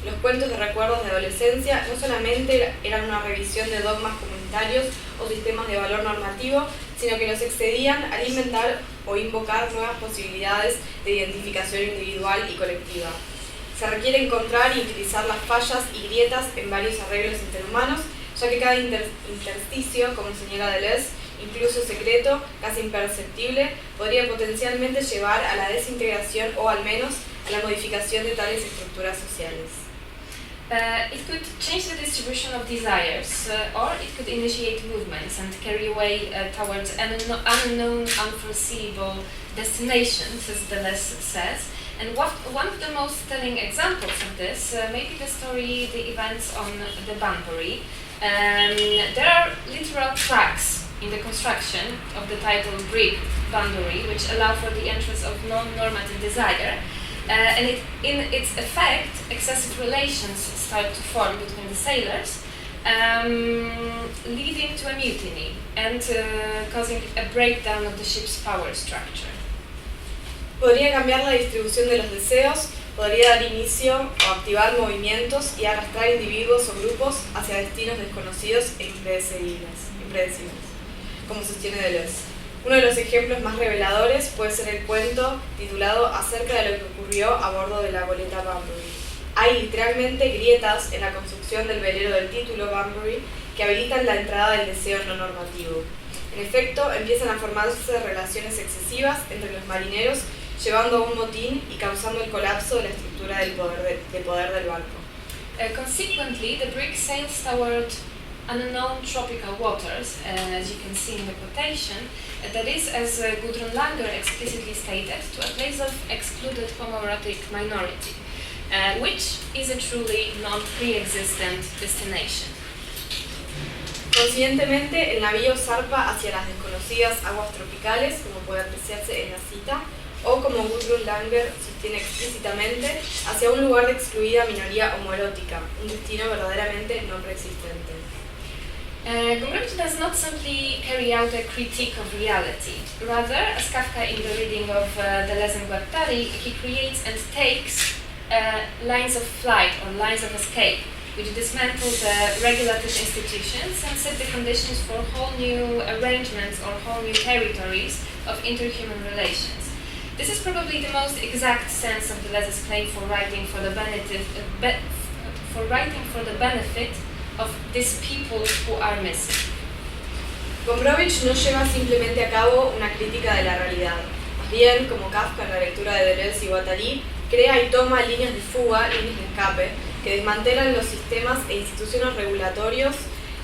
Los cuentos de recuerdos de adolescencia no solamente eran una revisión de dogmas comunitarios o sistemas de valor normativo, sino que los excedían al inventar o invocar nuevas posibilidades de identificación individual y colectiva. Se requiere encontrar y utilizar las fallas y grietas en varios arreglos interhumanos, ya que cada intersticio, como señala Deleuze, incluso secreto, casi imperceptible, podría potencialmente llevar a la desintegración o al menos a la modificación de tales estructuras sociales. It could change the distribution of desires, or it could initiate movements and carry away towards unknown, unforeseeable destinations, as Deleuze says. And one of the most telling examples of this may be the story, the events on the Banbury. There are literal cracks in the construction of the title Greek boundary, which allow for the entrance of non-normative desire, and in its effect, excessive relations start to form between the sailors, leading to a mutiny and causing a breakdown of the ship's power structure. Podría cambiar la distribución de los deseos, podría dar inicio o activar movimientos y arrastrar individuos o grupos hacia destinos desconocidos e impredecibles, como sostiene Deleuze. Uno de los ejemplos más reveladores puede ser el cuento titulado Acerca de lo que ocurrió a bordo de la goleta Bunbury. Hay literalmente grietas en la construcción del velero del título Bunbury que habilitan la entrada del deseo no normativo. En efecto, empiezan a formarse relaciones excesivas entre los marineros, llevando a un motín y causando el colapso de la estructura de poder del barco. Consequently, the brig sails toward unknown tropical waters, as you can see in the quotation, that is, as Gudrun Langer explicitly stated, to a place of excluded homoerotic minority, which is a truly non-pre-existent destination. Conscientemente, el navío zarpa hacia las desconocidas aguas tropicales, como puede apreciarse en la cita, o como Gudrun Langer sostiene explícitamente, hacia un lugar de excluida minoría homoerótica, un destino verdaderamente no preexistente. Gombrowicz does not simply carry out a critique of reality. Rather, as Kafka in the reading of Deleuze and Guattari, he creates and takes lines of flight or lines of escape, which dismantle the regulated institutions and set the conditions for whole new arrangements or whole new territories of interhuman relations. This is probably the most exact sense of Deleuze's claim for writing for the benefit of these people who are missing. Gombrowicz no lleva simplemente a cabo una crítica de la realidad. Más bien, como Kafka en la lectura de Deleuze y Guattari, crea y toma líneas de fuga, líneas de escape, que desmantelan los sistemas e instituciones regulatorios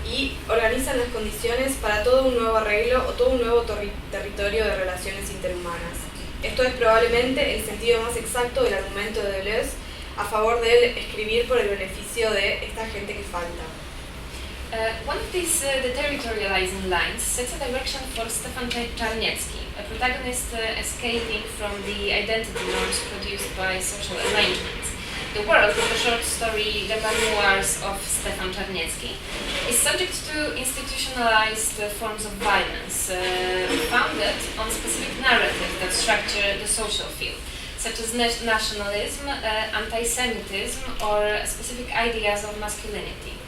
y organizan las condiciones para todo un nuevo arreglo o todo un nuevo territorio de relaciones interhumanas. Esto es probablemente el sentido más exacto del argumento de Deleuze a favor de escribir por el beneficio de esta gente que falta. One of these deterritorializing lines sets a direction for Stefan Czarniecki, a protagonist escaping from the identity norms produced by social arrangements. The world of the short story The Memoirs of Stefan Czarniecki is subject to institutionalized forms of violence founded on specific narratives that structure the social field, such as nationalism, anti-Semitism, or specific ideas of masculinity.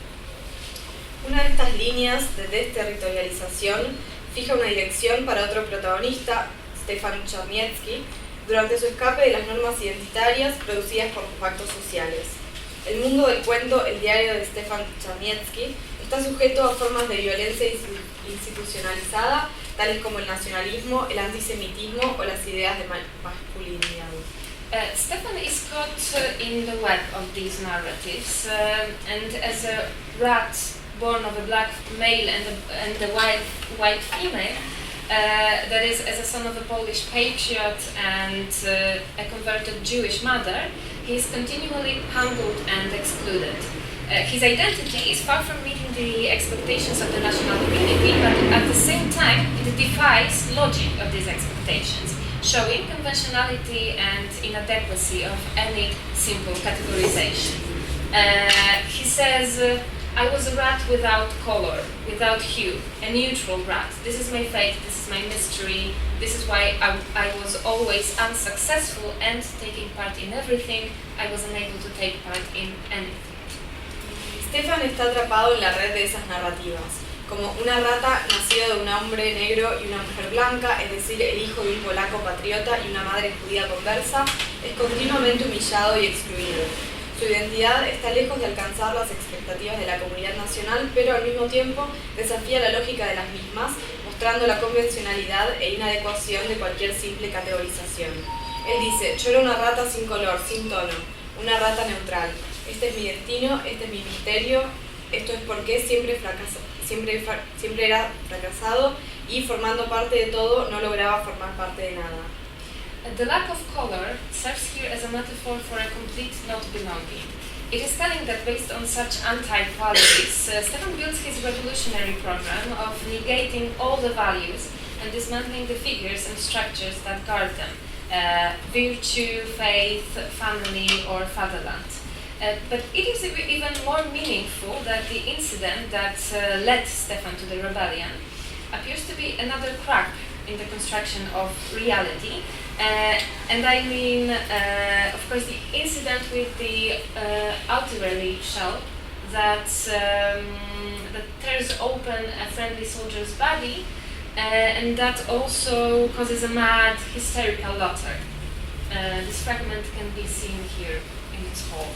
Una de estas líneas de desterritorialización fija una dirección para otro protagonista, Stefan Czarniecki, durante su escape de las normas identitarias producidas por los pactos sociales. El mundo del cuento, el diario de Stefan Czarniecki, está sujeto a formas de violencia institucionalizada, tales como el nacionalismo, el antisemitismo o las ideas de masculinidad. Stefan is caught in the web of these narratives, and as a rat born of a black male and a white female, that is, as a son of a Polish patriot and a converted Jewish mother, he is continually humbled and excluded. His identity is far from meeting the expectations of the national community, but at the same time it defies logic of these expectations, showing conventionality and inadequacy of any simple categorization. He says, I was a rat without color, without hue, a neutral rat. This is my fate, this is my mystery, this is why I was always unsuccessful and taking part in everything, I was unable to take part in anything. Stefan está atrapado en la red de esas narrativas, como una rata nacida de un hombre negro y una mujer blanca, es decir, el hijo de un polaco patriota y una madre judía conversa, es continuamente humillado y excluido. Su identidad está lejos de alcanzar las expectativas de la comunidad nacional, pero al mismo tiempo desafía la lógica de las mismas, mostrando la convencionalidad e inadecuación de cualquier simple categorización. Él dice, yo era una rata sin color, sin tono, una rata neutral. Este es mi destino, este es mi misterio, esto es porque siempre era fracasado y formando parte de todo no lograba formar parte de nada. The lack of color serves here as a metaphor for a complete not belonging. It is telling that based on such anti-qualities, Stefan builds his revolutionary program of negating all the values and dismantling the figures and structures that guard them, virtue, faith, family, or fatherland. But it is even more meaningful that the incident that led Stefan to the rebellion appears to be another crack in the construction of reality. And I mean, of course, the incident with the artillery shell that tears open a friendly soldier's body, and that also causes a mad, hysterical laughter. This fragment can be seen here in its whole.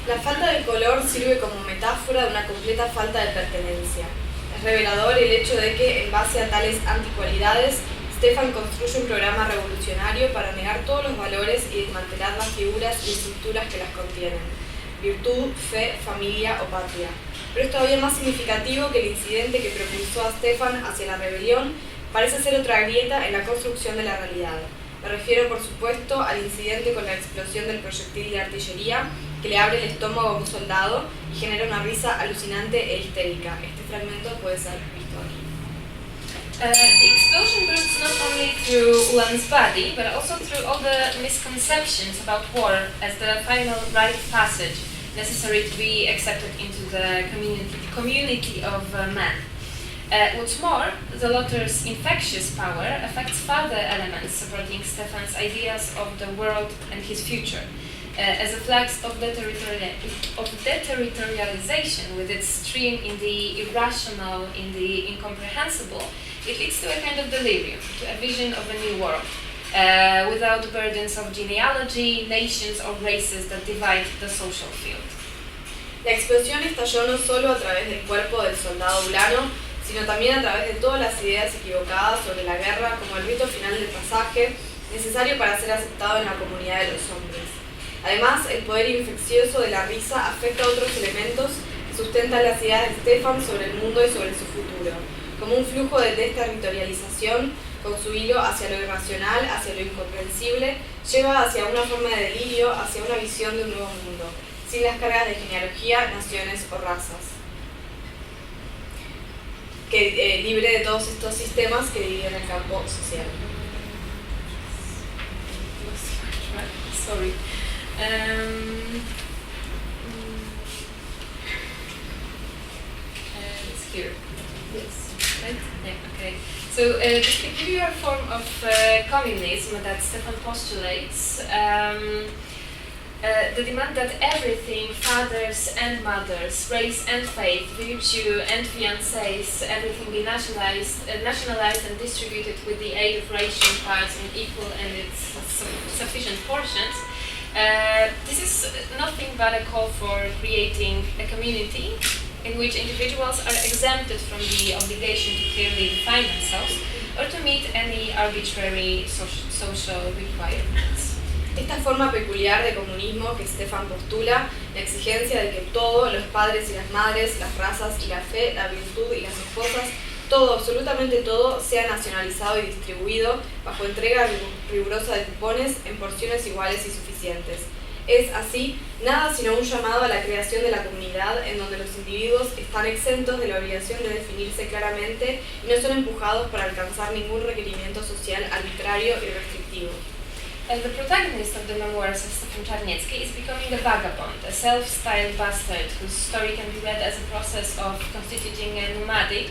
La falta de color sirve como metáfora de una completa falta de pertenencia. Es revelador el hecho de que, en base a tales anticualidades, Stefan construye un programa revolucionario para negar todos los valores y desmantelar las figuras y estructuras que las contienen: virtud, fe, familia o patria. Pero es todavía más significativo que el incidente que propulsó a Stefan hacia la rebelión parece ser otra grieta en la construcción de la realidad. Me refiero, por supuesto, al incidente con la explosión del proyectil de artillería que le abre el estómago a un soldado y genera una risa alucinante e histérica. Este fragmento puede ser visto aquí. The explosion bursts not only through one's body, but also through all the misconceptions about war as the final rite of passage necessary to be accepted into the community of men. What's more, the latter's infectious power affects further elements supporting Stefan's ideas of the world and his future. As a flax of deterritorialization with its stream in the irrational, in the incomprehensible, it leads to a kind of delirium, to a vision of a new world, without burdens of genealogy, nations or races that divide the social field. La explosión estalló no solo a través del cuerpo del soldado ulano, sino también a través de todas las ideas equivocadas sobre la guerra como el rito final del pasaje, necesario para ser aceptado en la comunidad de los hombres. Además, el poder infeccioso de la risa afecta a otros elementos que sustentan las ideas de Stefan sobre el mundo y sobre su futuro, como un flujo de desterritorialización con su hilo hacia lo irracional, hacia lo incomprensible, lleva hacia una forma de delirio, hacia una visión de un nuevo mundo, sin las cargas de genealogía, naciones o razas, libre de todos estos sistemas que dividen el campo social. Sorry. It's here. Yes. Right? Yeah, okay. So the peculiar form of communism that Stefan postulates, the demand that everything, fathers and mothers, race and faith, virtue and fiancés, everything be nationalized and distributed with the aid of ration cards in equal and its sufficient portions. This is nothing but a call for creating a community in which individuals are exempted from the obligation to clearly define themselves or to meet any arbitrary social requirements. Esta forma peculiar de comunismo que Stefan postula, la exigencia de que todo, los padres y las madres, las razas y la fe, la virtud y las esposas, todo, absolutamente todo, sea nacionalizado y distribuido bajo entrega rigurosa de cupones en porciones iguales y suficientes. Es así nada sino un llamado a la creación de la comunidad en donde los individuos están exentos de la obligación de definirse claramente y no son empujados para alcanzar ningún requerimiento social arbitrario y restrictivo. The protagonist of the memoirs of Stefan Czarniecki is becoming a vagabond, a self-styled bastard whose story can be read as a process of constituting a nomadic,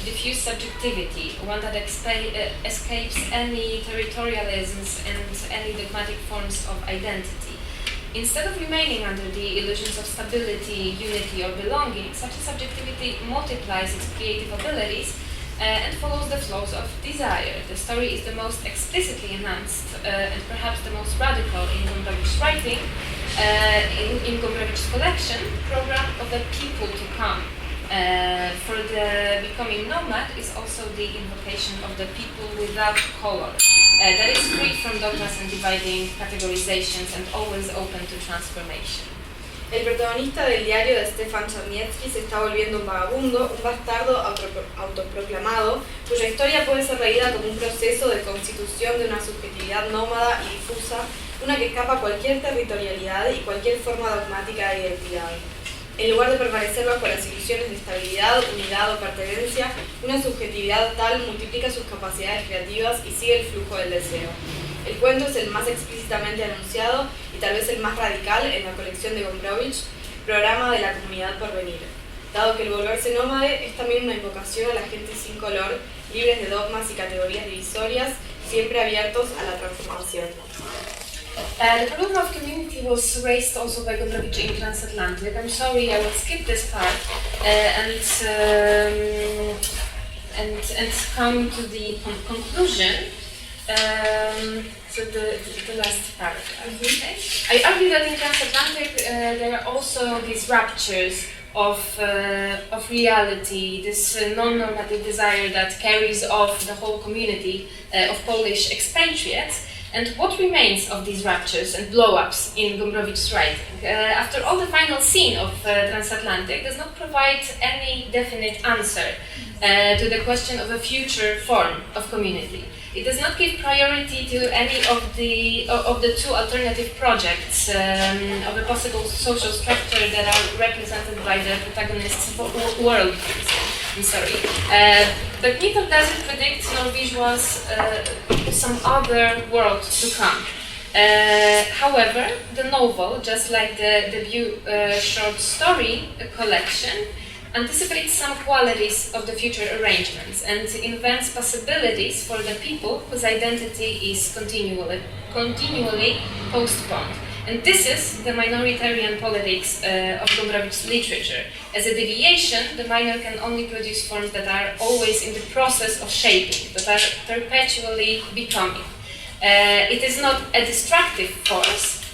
diffuse subjectivity, one that escapes any territorialisms and any dogmatic forms of identity. Instead of remaining under the illusions of stability, unity, or belonging, such a subjectivity multiplies its creative abilities and follows the flows of desire. The story is the most explicitly enhanced and perhaps the most radical in Gombrowicz's writing, in Gombrowicz's collection, program of the people to come. For the becoming nomad is also the invocation of the people without color, that is free from dogmas and dividing categorizations and always open to transformation. El protagonista del diario de Stefan Czarniecki se está volviendo un vagabundo, un bastardo autoproclamado, cuya historia puede ser leída como un proceso de constitución de una subjetividad nómada y difusa, una que escapa a cualquier territorialidad y cualquier forma dogmática de identidad. En lugar de permanecer bajo las ilusiones de estabilidad, unidad o pertenencia, una subjetividad tal multiplica sus capacidades creativas y sigue el flujo del deseo. El cuento es el más explícitamente anunciado y tal vez el más radical en la colección de Gombrowicz, Programa de la Comunidad Porvenir, dado que el volverse nómade es también una invocación a la gente sin color, libres de dogmas y categorías divisorias, siempre abiertos a la transformación. The problem of community was raised also by Gombrowicz in Transatlantic. I'm sorry, I will skip this part and come to the conclusion. So the last paragraph. Okay. I argue that in Transatlantic there are also these raptures of reality, this non-normative desire that carries off the whole community of Polish expatriates. And what remains of these raptures and blow-ups in Gombrowicz's writing? After all, the final scene of Transatlantic does not provide any definite answer to the question of a future form of community. It does not give priority to any of the two alternative projects of a possible social structure that are represented by the protagonist's world. I'm sorry. But neither does it predict nor visualize some other world to come. However, the novel, just like the debut short story collection, anticipates some qualities of the future arrangements and invents possibilities for the people whose identity is continually postponed. And this is the minoritarian politics of Gombrowicz literature. As a deviation, the minor can only produce forms that are always in the process of shaping, that are perpetually becoming. It is not a destructive force,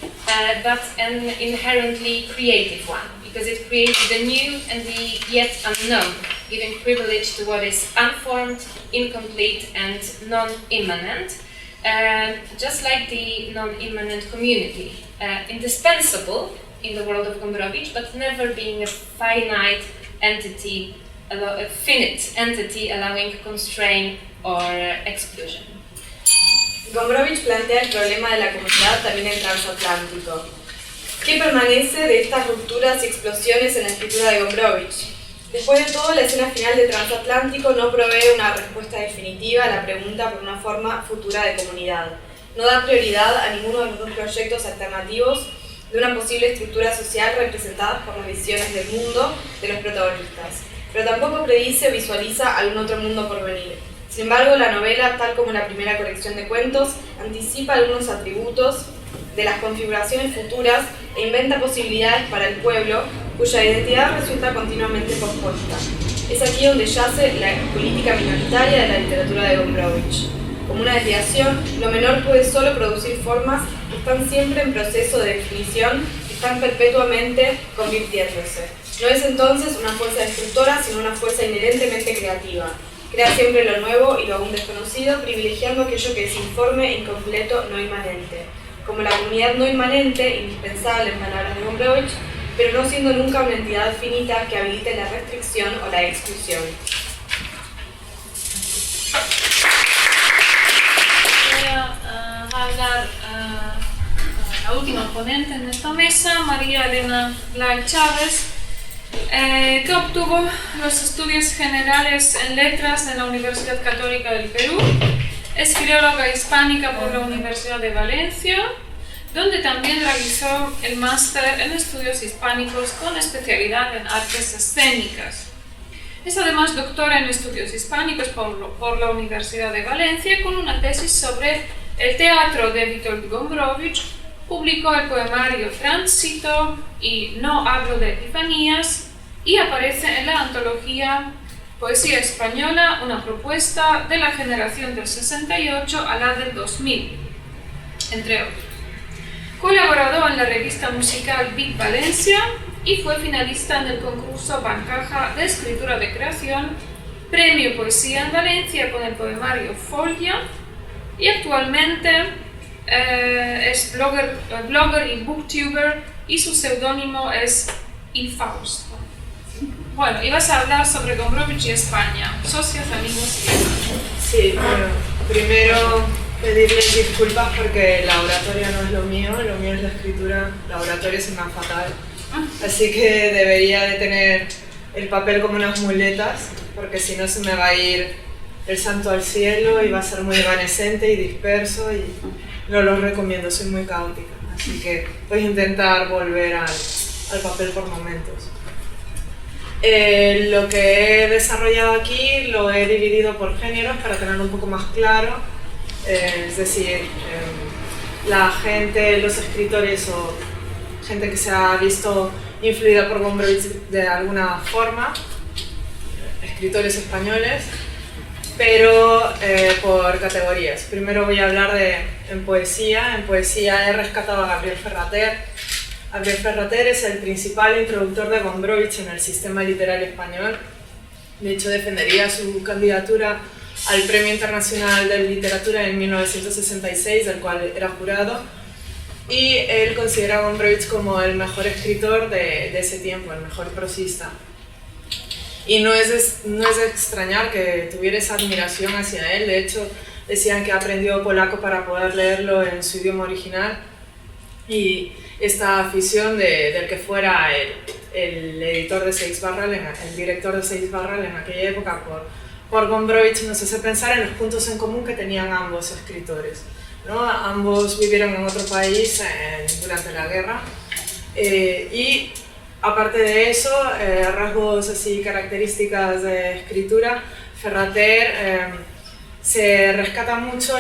but an inherently creative one, because it creates the new and the yet unknown, giving privilege to what is unformed, incomplete, and non-immanent, just like the non-immanent community, indispensable in the world of Gombrowicz, but never being a finite entity, a finite entity allowing constraint or exclusion. Gombrowicz plantea el problema de la comunidad también en Transatlántico. ¿Qué permanece de estas rupturas y explosiones en la escritura de Gombrowicz? Después de todo, la escena final de Transatlántico no provee una respuesta definitiva a la pregunta por una forma futura de comunidad. No da prioridad a ninguno de los dos proyectos alternativos de una posible estructura social representadas por las visiones del mundo de los protagonistas, pero tampoco predice o visualiza algún otro mundo por venir. Sin embargo, la novela, tal como la primera colección de cuentos, anticipa algunos atributos de las configuraciones futuras e inventa posibilidades para el pueblo cuya identidad resulta continuamente pospuesta. Es aquí donde yace la política minoritaria de la literatura de Gombrowicz. Como una desviación, lo menor puede solo producir formas que están siempre en proceso de definición y están perpetuamente convirtiéndose. No es entonces una fuerza destructora, sino una fuerza inherentemente creativa. Crea siempre lo nuevo y lo aún desconocido, privilegiando aquello que es informe, incompleto, no inmanente. Como la comunidad no inmanente, indispensable en palabras de Gombrowicz, pero no siendo nunca una entidad finita que habilite la restricción o la exclusión. Voy a hablar la última ponente en esta mesa, María Elena Blay Chávez, que obtuvo los estudios generales en letras en la Universidad Católica del Perú. Es filóloga hispánica por la Universidad de Valencia, donde también realizó el máster en estudios hispánicos con especialidad en artes escénicas. Es además doctora en estudios hispánicos por la Universidad de Valencia con una tesis sobre el teatro de Witold Gombrowicz. Publicó el poemario Tránsito y No hablo de epifanías y aparece en la antología Poesía Española, una propuesta de la generación del 68 a la del 2000, entre otros. Colaboró en la revista musical Big Valencia y fue finalista en el concurso Bancaja de Escritura de Creación, Premio Poesía en Valencia con el poemario Folia, y actualmente es blogger y booktuber y su seudónimo es Infausto. Bueno, ibas a hablar sobre Gombrowicz y España, socios, amigos y demás. Sí, bueno, primero pedirles disculpas porque la oratoria no es lo mío es la escritura, la oratoria se me va fatal. Así que debería de tener el papel como unas muletas, porque si no se me va a ir el santo al cielo y va a ser muy evanescente y disperso y no lo recomiendo, soy muy caótica. Así que voy a intentar volver al papel por momentos. Lo que he desarrollado aquí lo he dividido por géneros para tenerlo un poco más claro. Es decir, la gente, los escritores o gente que se ha visto influida por Gombrowicz de alguna forma, escritores españoles, pero por categorías. Primero voy a hablar en poesía. En poesía he rescatado a Gabriel Ferrater. Gabriel Ferrater es el principal introductor de Gombrowicz en el sistema literario español. De hecho, defendería su candidatura al Premio Internacional de Literatura en 1966, del cual era jurado, y él considera a Gombrowicz como el mejor escritor de ese tiempo, el mejor prosista. Y no es de extrañar que tuviera esa admiración hacia él. De hecho, decían que aprendió polaco para poder leerlo en su idioma original, y esta afición del que fuera el editor de Seix Barral, el director de Seix Barral en aquella época por Gombrowicz, nos hace pensar en los puntos en común que tenían ambos escritores, ¿no? Ambos vivieron en otro país durante la guerra, y aparte de eso, rasgos así, características de escritura, Ferrater se rescata mucho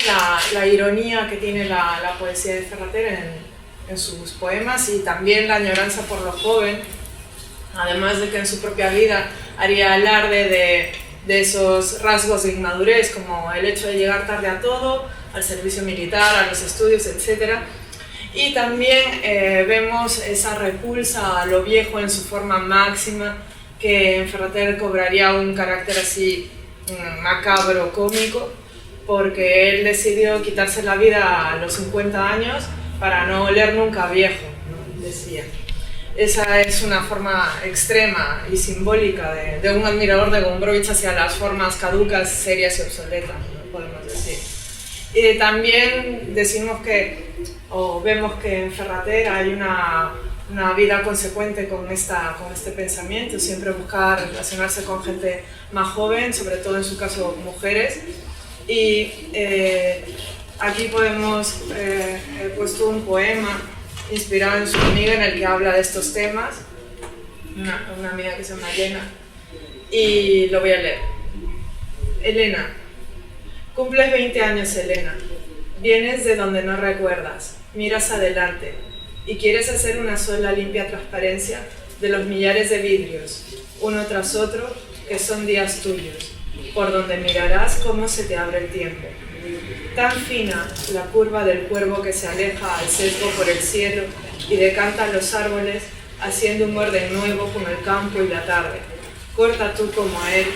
la ironía que tiene la poesía de Ferrater en sus poemas, y también la añoranza por lo joven, además de que en su propia vida haría alarde de esos rasgos de inmadurez, como el hecho de llegar tarde a todo, al servicio militar, a los estudios, etc. Y también vemos esa repulsa a lo viejo en su forma máxima, que en Ferrater cobraría un carácter así macabro, cómico, porque él decidió quitarse la vida a los 50 años para no oler nunca viejo, ¿no? Decía. Esa es una forma extrema y simbólica de un admirador de Gombrowicz hacia las formas caducas, serias y obsoletas, ¿no? Podemos decir. Y también vemos que en Ferrater hay una vida consecuente con este pensamiento, siempre buscar relacionarse con gente más joven, sobre todo en su caso mujeres. Y aquí he puesto un poema inspirado en su amiga en el que habla de estos temas, una amiga que se llama Elena, y lo voy a leer. Elena, cumples 20 años, Elena. Vienes de donde no recuerdas, miras adelante y quieres hacer una sola limpia transparencia de los millares de vidrios, uno tras otro, que son días tuyos, por donde mirarás cómo se te abre el tiempo. Tan fina la curva del cuervo que se aleja al sesgo por el cielo y decanta los árboles, haciendo un orden nuevo con el campo y la tarde. Corta tú como a él,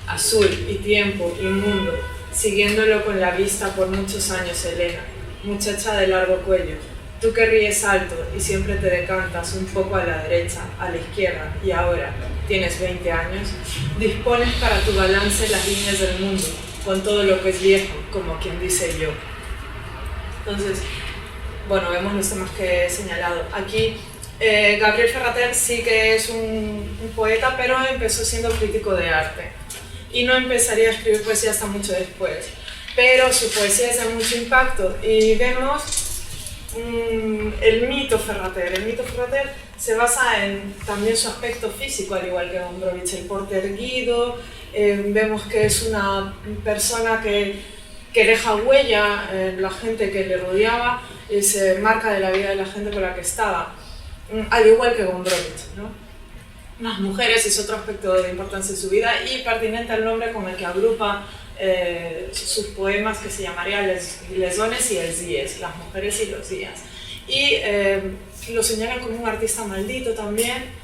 azul y tiempo y mundo, siguiéndolo con la vista por muchos años, Elena, muchacha de largo cuello. Tú que ríes alto y siempre te decantas un poco a la derecha, a la izquierda, y ahora tienes 20 años, dispones para tu balance las líneas del mundo, con todo lo que es viejo, como quien dice yo. Entonces, bueno, vemos los temas que he señalado. Aquí, Gabriel Ferrater sí que es un poeta, pero empezó siendo crítico de arte. Y no empezaría a escribir poesía hasta mucho después. Pero su poesía es de mucho impacto. Y vemos el mito Ferrater. El mito Ferrater se basa en también su aspecto físico, al igual que Gombrowicz, el porte erguido. Vemos que es una persona que deja huella en la gente que le rodeaba y se marca de la vida de la gente con la que estaba, al igual que Gombrowicz, ¿no? Las mujeres es otro aspecto de importancia en su vida y pertinente al nombre con el que agrupa sus poemas, que se llamaría Les dones y els dies, las mujeres y los días. Y lo señalan como un artista maldito también.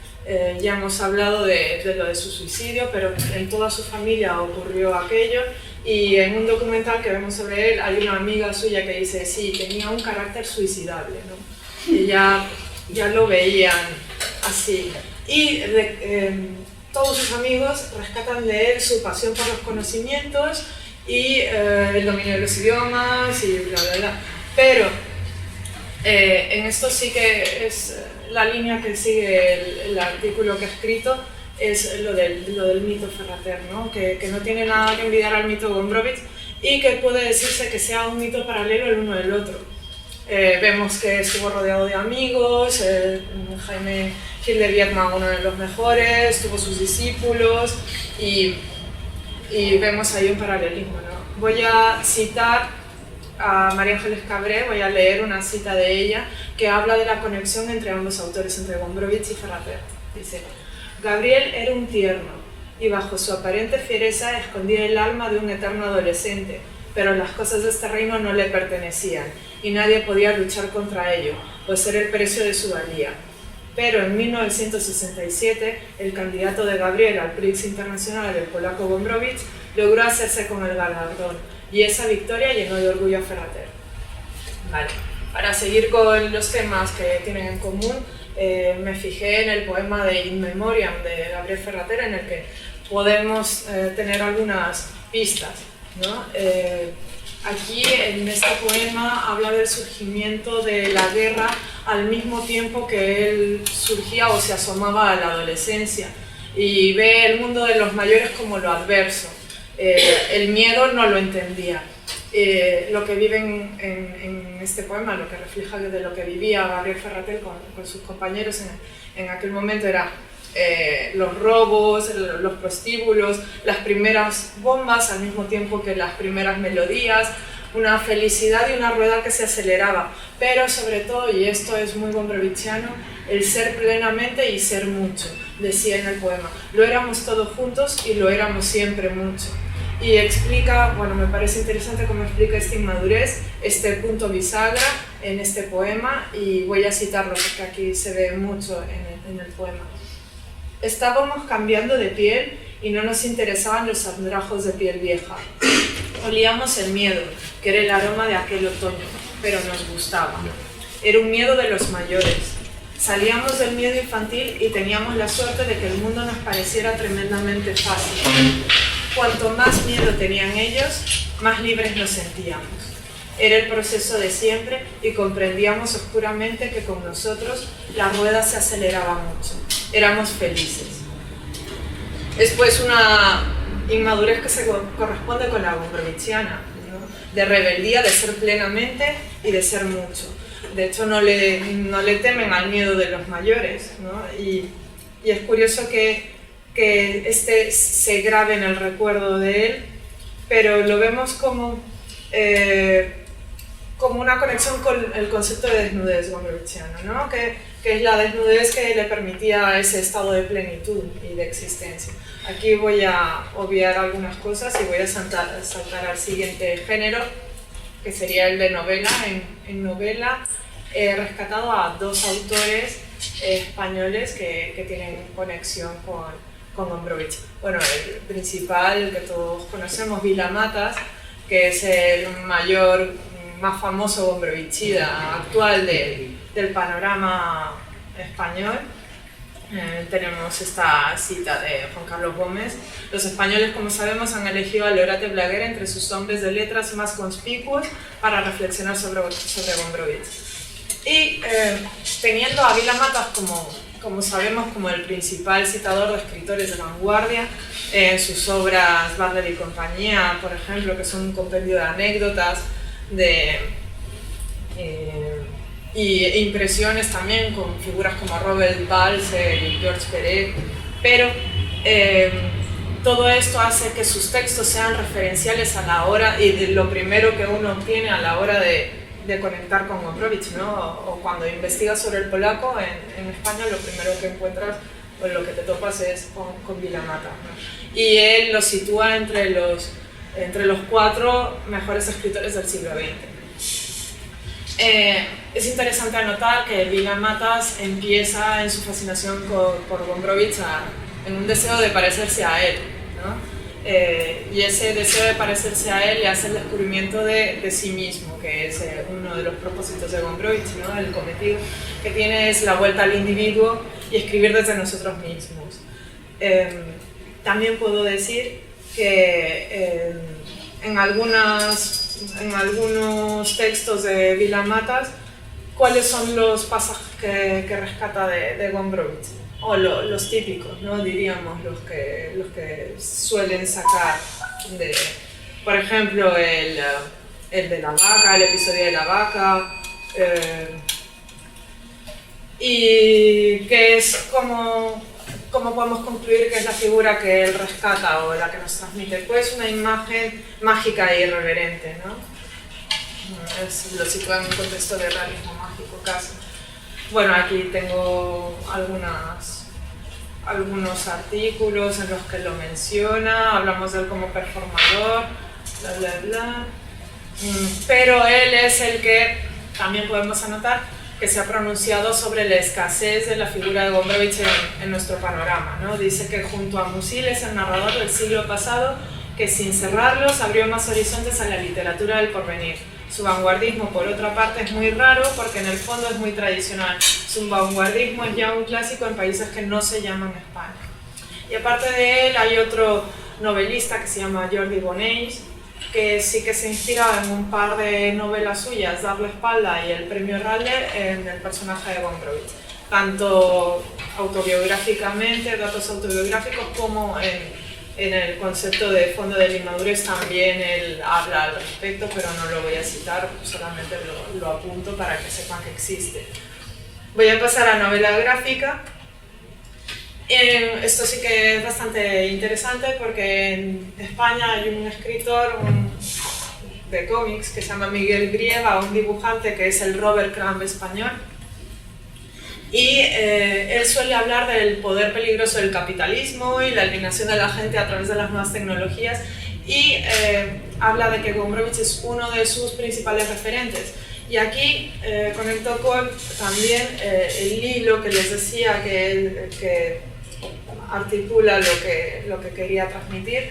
Ya hemos hablado de lo de su suicidio, pero en toda su familia ocurrió aquello, y en un documental que vemos sobre él hay una amiga suya que dice sí, tenía un carácter suicidable, ¿no? Y ya lo veían así. Y todos sus amigos rescatan de él su pasión por los conocimientos y el dominio de los idiomas y bla bla bla. Pero en esto sí que es la línea que sigue el artículo que he escrito, es lo del mito Ferrater, ¿no? Que no tiene nada que envidiar al mito Gombrowicz y que puede decirse que sea un mito paralelo el uno del otro. Vemos que estuvo rodeado de amigos, Jaime Gil de Viedma, uno de los mejores, tuvo sus discípulos y vemos ahí un paralelismo, ¿no? Voy a citar a María Ángeles Cabré, voy a leer una cita de ella que habla de la conexión entre ambos autores, entre Gombrowicz y Ferrater. Dice: Gabriel era un tierno y bajo su aparente fiereza escondía el alma de un eterno adolescente, pero las cosas de este reino no le pertenecían y nadie podía luchar contra ello, pues era el precio de su valía. Pero en 1967, el candidato de Gabriel al Prix Internacional, el polaco Gombrowicz, logró hacerse con el galardón, y esa victoria llenó de orgullo a Ferrater. Vale. Para seguir con los temas que tienen en común, me fijé en el poema de In Memoriam de Gabriel Ferrater, en el que podemos tener algunas pistas, ¿no? Aquí en este poema habla del surgimiento de la guerra al mismo tiempo que él surgía o se asomaba a la adolescencia, y ve el mundo de los mayores como lo adverso. El miedo no lo entendía. Lo que viven en este poema, lo que refleja de lo que vivía Gabriel Ferrater con sus compañeros en aquel momento era los robos, los prostíbulos, las primeras bombas al mismo tiempo que las primeras melodías, una felicidad y una rueda que se aceleraba, pero sobre todo, y esto es muy gombrowicziano, el ser plenamente y ser mucho, decía en el poema. Lo éramos todos juntos y lo éramos siempre mucho. Y explica, bueno, me parece interesante cómo explica esta inmadurez, este punto bisagra en este poema, y voy a citarlo porque aquí se ve mucho en el poema. Estábamos cambiando de piel y no nos interesaban los andrajos de piel vieja. Olíamos el miedo, que era el aroma de aquel otoño, pero nos gustaba. Era un miedo de los mayores. Salíamos del miedo infantil y teníamos la suerte de que el mundo nos pareciera tremendamente fácil. Cuanto más miedo tenían ellos, más libres nos sentíamos. Era el proceso de siempre y comprendíamos oscuramente que con nosotros la rueda se aceleraba mucho. Éramos felices. Es pues una inmadurez que se corresponde con la gombrowicziana, ¿no? De rebeldía, de ser plenamente y de ser mucho. De hecho, no le temen al miedo de los mayores, ¿no? Y es curioso que este se grabe en el recuerdo de él, pero lo vemos como una conexión con el concepto de desnudez gombrowicziano, ¿no? Que es la desnudez que le permitía ese estado de plenitud y de existencia. Aquí voy a obviar algunas cosas y voy a saltar al siguiente género, que sería el de novela. En novela he rescatado a dos autores españoles que tienen conexión con Gombrowicz. Bueno, el principal, el que todos conocemos, Vila Matas, que es el más famoso gombrowicida actual del panorama español. Tenemos esta cita de Juan Carlos Gómez: los españoles, como sabemos, han elegido a Leorate Blaguer entre sus hombres de letras más conspicuos para reflexionar sobre Gombrowicz. Y teniendo a Vila Matas como sabemos, como el principal citador de escritores de vanguardia, en sus obras Butler y compañía, por ejemplo, que son un compendio de anécdotas, y impresiones también con figuras como Robert Balser y Georges Perec, pero todo esto hace que sus textos sean referenciales a la hora, y de lo primero que uno obtiene a la hora de conectar con Gombrowicz, ¿no? O cuando investigas sobre el polaco en España, lo primero que encuentras o lo que te topas es con Vila Matas, ¿no? Y él lo sitúa entre los 4 mejores escritores del siglo XX. Es interesante anotar que Vila Matas empieza en su fascinación por Gombrowicz en un deseo de parecerse a él, ¿no? Y ese deseo de parecerse a él le hace el descubrimiento de sí mismo, que es uno de los propósitos de Gombrowicz, ¿no? El cometido que tiene es la vuelta al individuo y escribir desde nosotros mismos. También puedo decir que en algunos textos de Vila-Matas cuáles son los pasajes que rescata de Gombrowicz, o los típicos, ¿no? Diríamos, los que suelen sacar de, por ejemplo, el de la vaca, el episodio de la vaca, y que es como podemos concluir que es la figura que él rescata o la que nos transmite. Pues una imagen mágica e irreverente, ¿no? Lo sitúa en un contexto de realismo mágico casi. Bueno, aquí tengo algunos artículos en los que lo menciona, hablamos de él como performador, bla bla bla. Pero él es el que también podemos anotar que se ha pronunciado sobre la escasez de la figura de Gombrowicz en nuestro panorama, ¿no? Dice que junto a Musil es el narrador del siglo pasado que sin cerrarlos abrió más horizontes a la literatura del porvenir. Su vanguardismo, por otra parte, es muy raro porque en el fondo es muy tradicional. Su vanguardismo es ya un clásico en países que no se llaman España. Y aparte de él hay otro novelista que se llama Jordi Bonells, que sí que se inspira en un par de novelas suyas, Dar la espalda y El premio Radler, en el personaje de Gombrowicz. Tanto autobiográficamente, datos autobiográficos, como en el concepto de fondo de inmadurez también él habla al respecto, pero no lo voy a citar, solamente lo apunto para que sepan que existe. Voy a pasar a novela gráfica. Esto sí que es bastante interesante porque en España hay un escritor de cómics que se llama Miguel Brieva, un dibujante que es el Robert Crumb español. Y él suele hablar del poder peligroso del capitalismo y la alienación de la gente a través de las nuevas tecnologías, y habla de que Gombrowicz es uno de sus principales referentes. Y aquí conecto con también el hilo que les decía que articula lo que quería transmitir,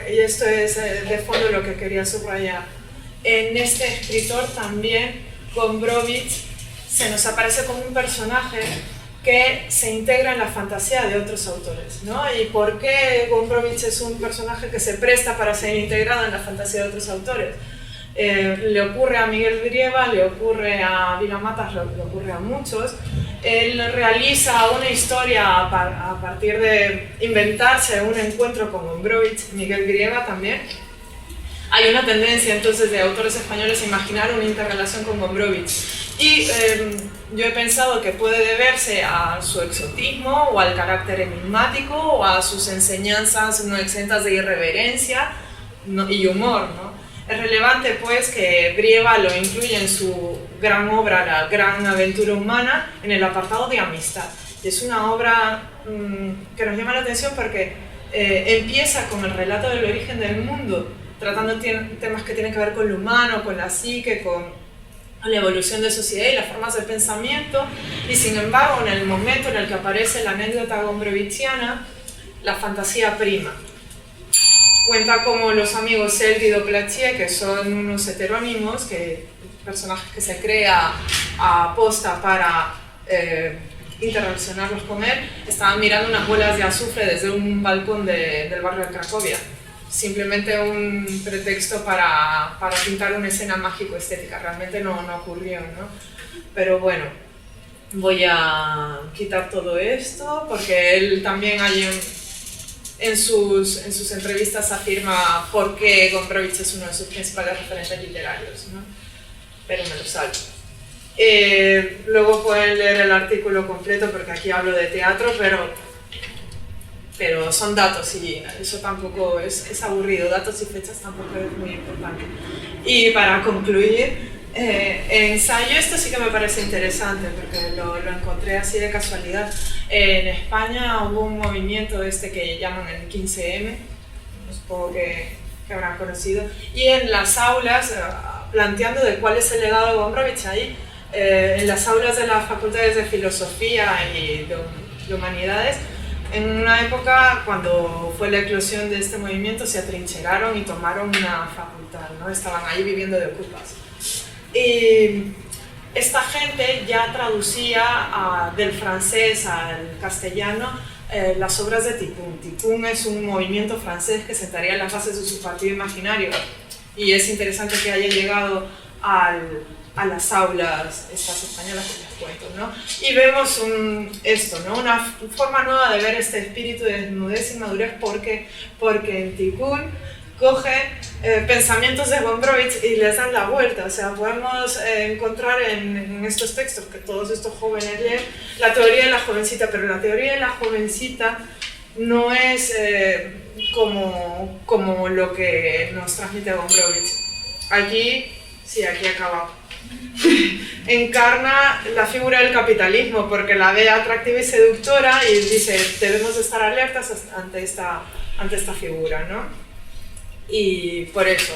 y esto es de fondo lo que quería subrayar. En este escritor también Gombrowicz se nos aparece como un personaje que se integra en la fantasía de otros autores, ¿no? ¿Y por qué Gombrowicz es un personaje que se presta para ser integrado en la fantasía de otros autores? Le ocurre a Miguel Brieva, le ocurre a Vila-Matas, le ocurre a muchos. Él realiza una historia a partir de inventarse un encuentro con Gombrowicz, Miguel Brieva también. Hay una tendencia entonces de autores españoles a imaginar una interrelación con Gombrowicz. Y yo he pensado que puede deberse a su exotismo o al carácter enigmático o a sus enseñanzas no exentas de irreverencia y humor, ¿no? Es relevante pues que Brieva lo incluye en su gran obra, La gran aventura humana, en el apartado de amistad. Y es una obra que nos llama la atención porque empieza con el relato del origen del mundo, tratando temas que tienen que ver con lo humano, con la psique, con la evolución de sociedad y las formas de pensamiento, y sin embargo en el momento en el que aparece la anécdota gombrowicziana, la fantasía prima. Cuenta como los amigos Seld y Doplachier, que son unos heterónimos, personajes que se crea a posta para interrelacionarlos con él, estaban mirando unas bolas de azufre desde un balcón del barrio de Cracovia. Simplemente un pretexto para pintar una escena mágico-estética, realmente no ocurrió, ¿no? Pero bueno, voy a quitar todo esto porque él también en sus entrevistas afirma por qué Gombrowicz es uno de sus principales referentes literarios, ¿no? Pero me lo salto. Luego pueden leer el artículo completo porque aquí hablo de teatro, pero son datos y eso tampoco es aburrido, datos y fechas tampoco es muy importante. Y para concluir, ensayo, esto sí que me parece interesante porque lo encontré así de casualidad. En España hubo un movimiento que llaman el 15M, supongo que habrán conocido, y en las aulas, planteando de cuál es el legado de Gombrowicz ahí, en las aulas de las facultades de filosofía y de humanidades, en una época cuando fue la eclosión de este movimiento se atrincheraron y tomaron una facultad, ¿no? Estaban ahí viviendo de ocupas. Y esta gente ya traducía del francés al castellano las obras de Tikkun. Tikkun es un movimiento francés que sentaría las bases de su partido imaginario, y es interesante que haya llegado a las aulas estas españolas que les cuento, ¿no? Y vemos esto, ¿no? Una forma nueva de ver este espíritu de desnudez y madurez, porque en Tikkun coge pensamientos de Gombrowicz y les dan la vuelta. O sea, podemos encontrar en estos textos que todos estos jóvenes leen la teoría de la jovencita, pero la teoría de la jovencita no es como lo que nos transmite Gombrowicz. Aquí acaba. Encarna la figura del capitalismo porque la ve atractiva y seductora y dice debemos estar alertas ante esta figura, ¿no? Y por eso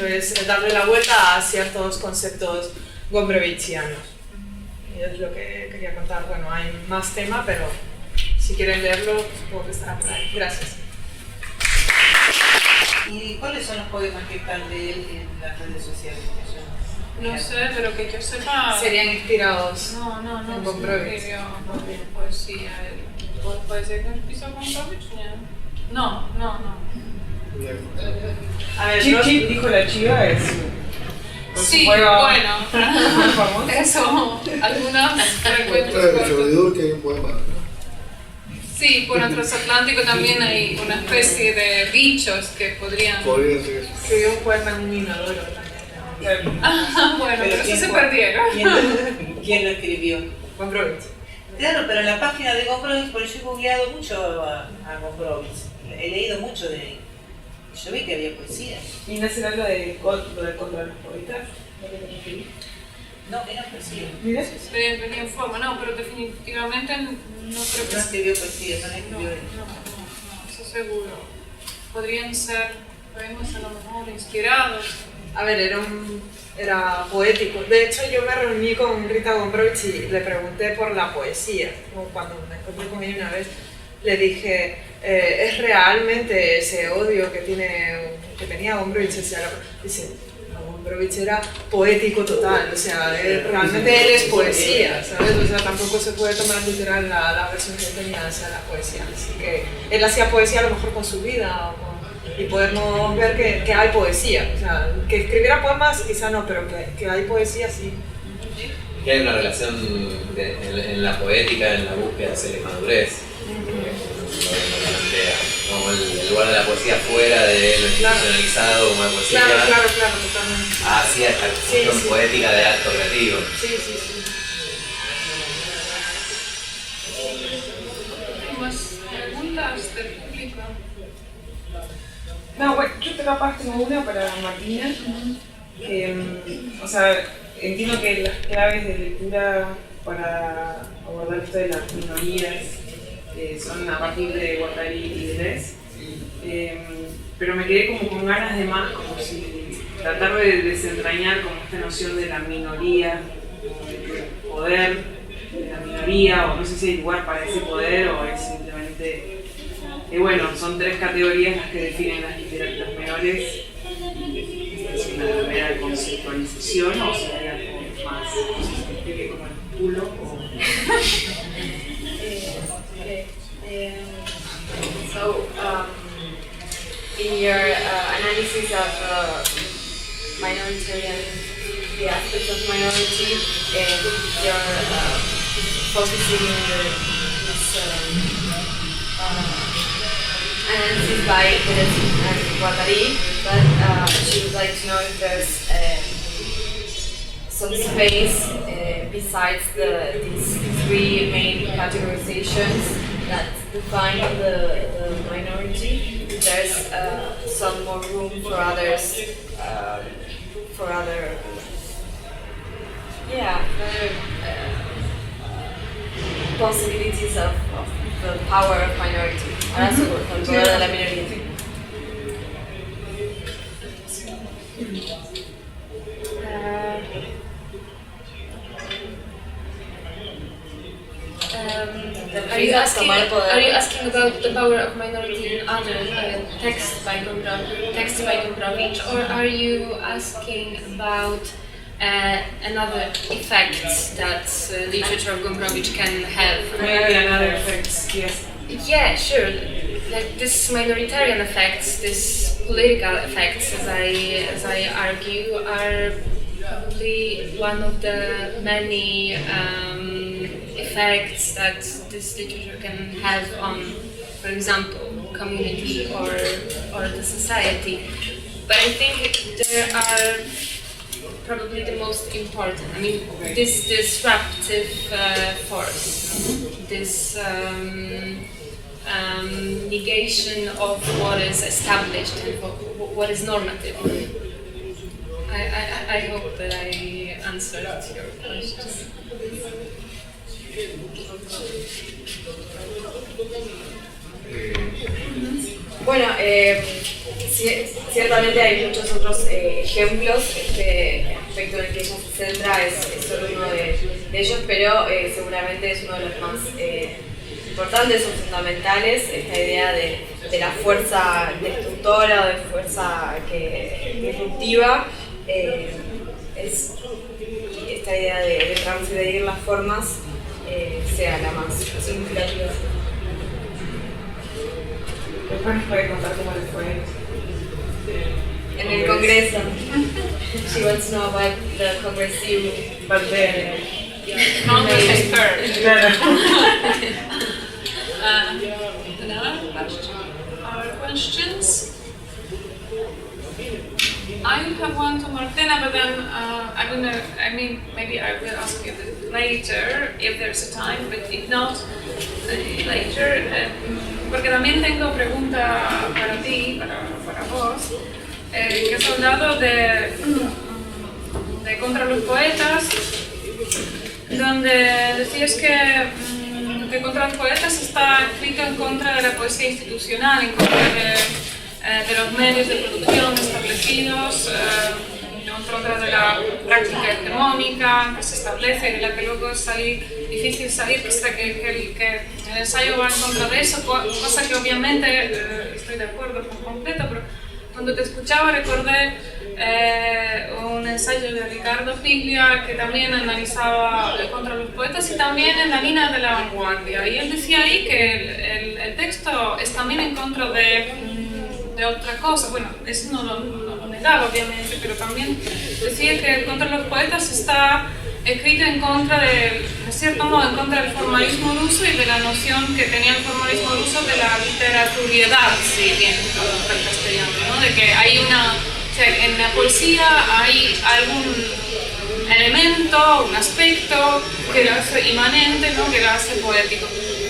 es darle la vuelta a ciertos conceptos gombrowiczianos. Y es lo que quería contar. Bueno, hay más tema, pero si quieren leerlo, supongo que estará por ahí. Gracias. ¿Y cuáles son los poemas que están de él en las redes sociales? No sé, pero que yo sepa... Serían inspirados No, en Gombrowicz. escribió poesía. ¿Puede ser que empezó Gombrowicz? No. A ver, ¿Quién dijo la chiva? Sí, bueno, eso, algunas frecuentes. Chovedul, que hay un poema. Sí, por el transatlántico también hay una especie de bichos que podrían... Podría ser eso. escribió un poema en un inodoro también. Bueno, pero eso se perdieron. ¿Quién lo escribió? Gombrowicz. Claro, pero en la página de Gombrowicz, por eso he googleado mucho a Gombrowicz. He leído mucho de él. Yo vi que había poesía. ¿Y no será lo de contra los poetas? No, era poesía. Mira. Venía en forma, no, pero definitivamente no creo que... No escribió poesía, no No, escribió él. eso seguro. Podrían ser poemas a lo mejor inspirados. A ver, era poético. De hecho, yo me reuní con Rita Gombrowicz y le pregunté por la poesía. Como cuando me encontré con ella una vez, le dije, ¿es realmente ese odio que tenía Gombrowicz? Dice, Gombrowicz era poético total, o sea, realmente él es poesía, ¿sabes? O sea, tampoco se puede tomar literal la versión que él tenía hacia la poesía. Así que él hacía poesía a lo mejor con su vida y podemos ver que hay poesía. O sea, que escribiera poemas quizá no, pero que hay poesía sí. Que hay una relación en la poética, en la búsqueda hacia la madurez. Lo plantea, como el lugar de la poesía fuera de lo institucionalizado como la poesía Claro, totalmente. hacia esta cuestión poética de acto creativo. Sí. ¿Más preguntas del público? No, bueno, yo capaz tengo una para Martina. O sea, entiendo que las claves de lectura para abordar esto de las minorías son a partir de Guattari y Deleuze, pero me quedé como con ganas de más, como si tratar de desentrañar como esta noción de la minoría, del poder de la minoría, o no sé si hay lugar para ese poder o es simplemente, bueno, son tres categorías las que definen las literaturas menores, y es una manera de conceptualización o si hay algo más, no sé si me explique como el culo o... In your analysis of minoritarian, the aspects of minority, you're focusing this analysis by Deleuze and Guattari, but she would like to know if there's some space besides these three main categorizations that define the minority. There's some more room for others, for other possibilities of the power of minority. Ahora el poder de la minoría. Are you asking about the power of minority in other texts by Gombrowicz, or are you asking about another effects that literature of Gombrowicz can have? Maybe another effects, yes. Yeah, sure. Like this minoritarian effects, this political effects, as I argue, are probably one of the many effects that this literature can have on, for example, community or the society. But I think there are probably the most important. I mean, this disruptive force, this negation of what is established and what is normative. I hope that I answered your question. Bueno, ciertamente hay muchos otros ejemplos. Este aspecto en el que ella se centra es solo uno de ellos, pero seguramente es uno de los más importantes o fundamentales, esta idea de la fuerza destructora o de fuerza disruptiva. Es esta idea de transgredir las formas sea la más significativa. Después nos puede contar cómo le fue En el Congreso. She wants to know about the Congress you But then, Congress is her. claro. Other questions? I have one to Martina, but then maybe I will ask you later if there's a time, but if not, later. Porque también tengo pregunta para ti, para vos, que has hablado de Contra los Poetas, donde decías que Contra los Poetas está escrito en contra de la poesía institucional, en contra de los medios de producción establecidos, en contra de la práctica hegemónica que se establece y de la que luego es difícil salir, que el ensayo va en contra de eso, cosa que obviamente estoy de acuerdo por completo, pero cuando te escuchaba recordé un ensayo de Ricardo Piglia que también analizaba Contra los Poetas y también en la línea de la vanguardia, y él decía ahí que el texto es también en contra de otra cosa. Bueno, eso no lo negaba obviamente, pero también decía que Contra los Poetas está escrito en contra de cierto modo, en contra del formalismo ruso y de la noción que tenía el formalismo ruso de la literaturalidad, si bien traduzca el castellano, ¿no? De que hay o sea, en la poesía hay algún elemento, un aspecto que lo hace inmanente, ¿no? Que lo hace poético.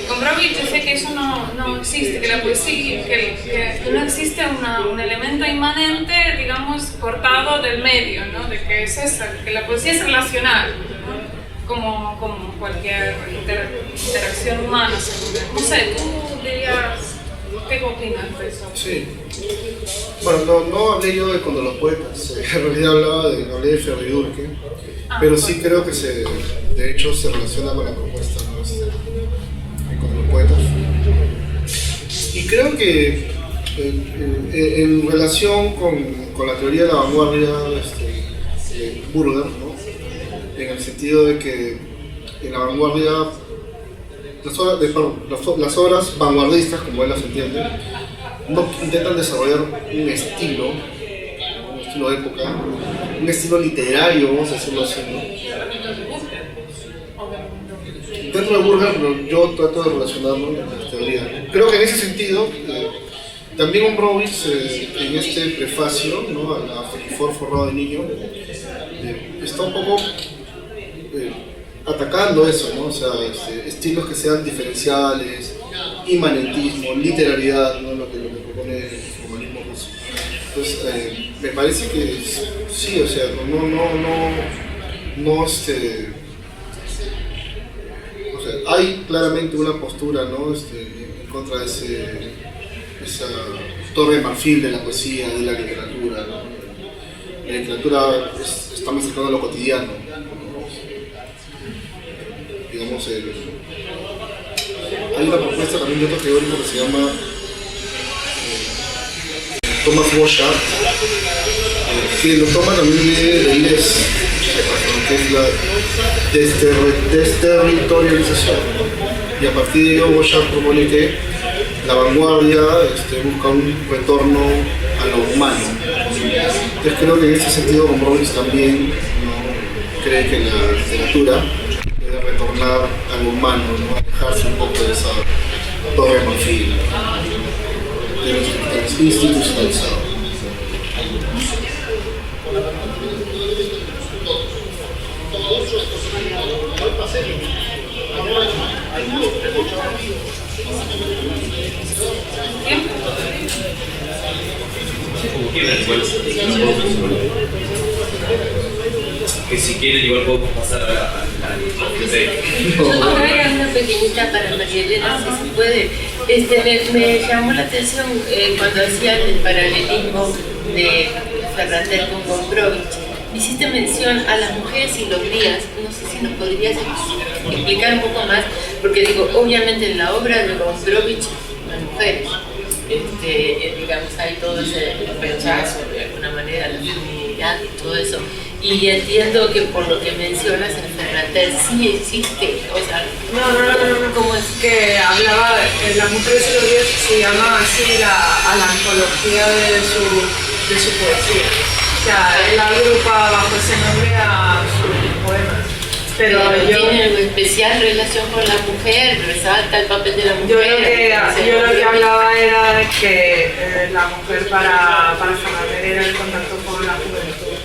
Gombrowicz dice que eso no existe, que la poesía, que no existe un elemento inmanente, digamos, cortado del medio, ¿no? De que es eso, que la poesía es relacional, ¿no? Como cualquier interacción humana, según. No sé, tú dirías, ¿qué opinas de eso? Sí. Bueno, no hablé yo de Contra los Poetas, en realidad hablé de Ferri-Durke, pero sí creo que de hecho se relaciona con la propuesta, ¿no? Contra los Poetas. Y creo que en relación con la teoría de la vanguardia de Burger, ¿no? En el sentido de que en la vanguardia las obras vanguardistas, como él las entiende, no intentan desarrollar un estilo de época, un estilo literario, vamos a decirlo así, ¿no? Dentro de Burger, yo trato de relacionarlo con la teoría, ¿no? Creo que en ese sentido, también Gombrowicz, en este prefacio, ¿no? A la Felifor forrado de niño, está un poco atacando eso, ¿no? O sea, estilos que sean diferenciales, inmanentismo, literariedad, ¿no? Lo que propone el formalismo ruso. Entonces, me parece que sí, o sea, o sea, hay claramente una postura, ¿no? En contra de esa torre de marfil de la poesía, de la literatura, ¿no? La literatura está más cercana a lo cotidiano, ¿no? Digamos, hay una propuesta también de otro teórico que se llama Thomas Bochat, que lo toma también de Deleuze, que es la desterritorialización, y a partir de ello Bochat propone que la vanguardia busca un retorno a lo humano. Entonces creo que en ese sentido Gombrowicz también, ¿no?, cree que la literatura debe retornar a lo humano, ¿no?, alejarse un poco de esa torre de marfil, de lo institucionalizado. Que si quieren igual podemos pasar a la Yo traía una pequeñita para María Elena, si se puede. Me llamó la atención cuando hacía el paralelismo de Ferrater con Gombrowicz. Hiciste mención a las mujeres y los días. No sé si nos podrías explicar un poco más, porque digo, obviamente en la obra de Gombrowicz las mujeres, digamos, hay todo ese rechazo de alguna manera a la feminidad y todo eso. Y entiendo que por lo que mencionas en Ferrater sí existe, o sea, no, ¿cómo es? Que hablaba de las mujeres y los días, se llama así a la antología de su poesía. O sea, él agrupa bajo ese nombre a sus poemas. Pero tiene especial relación con la mujer, resalta el papel de la mujer. Yo lo que hablaba era de que la mujer para Ferrater era el contacto con la juventud.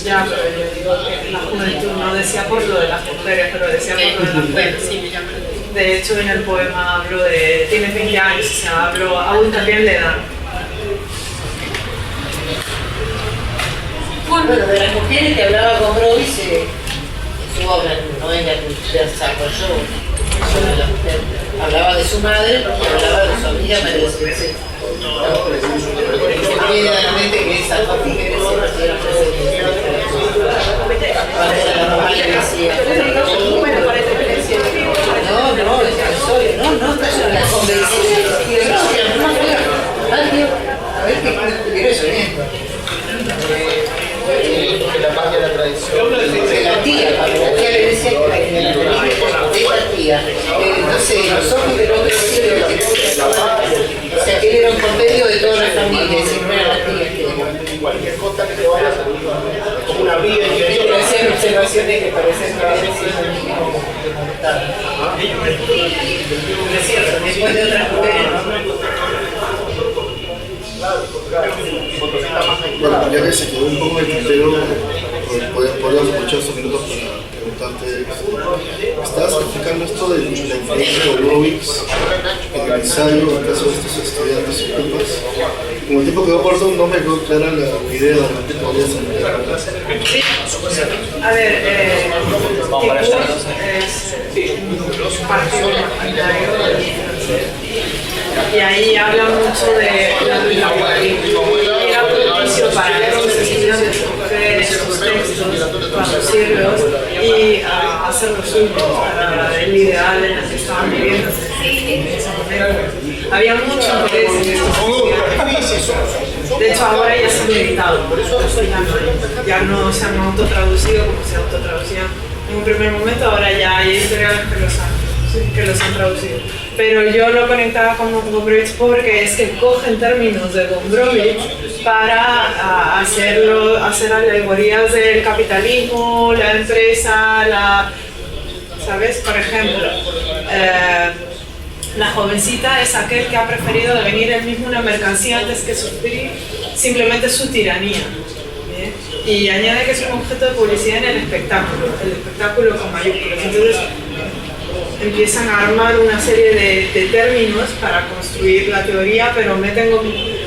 Ya, pero yo digo que la juventud no decía por lo de las mujeres, pero decía por lo de las mujeres. Sí, me llama. De hecho, en el poema hablo de, tienes 20 años, o sea, hablo aún también de edad. Bueno, de las mujeres que hablaba Gombrowicz, su obra no era desarrolló sobre la mujer. Hablaba de su madre, hablaba de su amiga María Celeste. Se viene a la mente que esas dos mujeres siempre estuvieron presentes. Cuando era la mamá le decía, no, está sobre la convención. A ver qué quiere eso bien. La magia de la tradición. La tía le decía que la tía, no sé, los ojos del otro cielo, o sea, que él era un compendio de toda la familia, y no era la tía. Cualquier cosa que te vaya a salir como una vida interior. Pero hacían observaciones que parecen que habían sido el mismo mortal. Es cierto, después de otras mujeres, Bueno, ya que se quedó un poco en el tintero, podríamos aprovechar estos minutos para preguntarte. Estabas explicando esto de la influencia de Gombrowicz en el ensayo, en el caso de estos estudiantes y ocupas. Como el tiempo quedó corto, no me quedó clara la idea de lo que podías explicar. A ver, es partido imaginario y ahí habla mucho de la laboralismo. Era propicio para esos estudiantes coger esos textos, traducirlos y hacerlos suyos para el ideal en el que estaban viviendo en ese momento. Había mucho interés en estos estudiantes. De hecho, ahora ya se han editado, ya no se han autotraducido como se autotraducían en un primer momento, ahora ya hay editoriales que los han traducido. Pero yo lo conectaba con Gombrowicz porque es que cogen términos de Gombrowicz para hacer alegorías del capitalismo, la empresa, ¿sabes? Por ejemplo, la jovencita es aquel que ha preferido devenir él mismo una mercancía antes que sufrir simplemente su tiranía. ¿Bien? Y añade que es un objeto de publicidad en el espectáculo con mayúsculas. Entonces empiezan a armar una serie de términos para construir la teoría, pero meten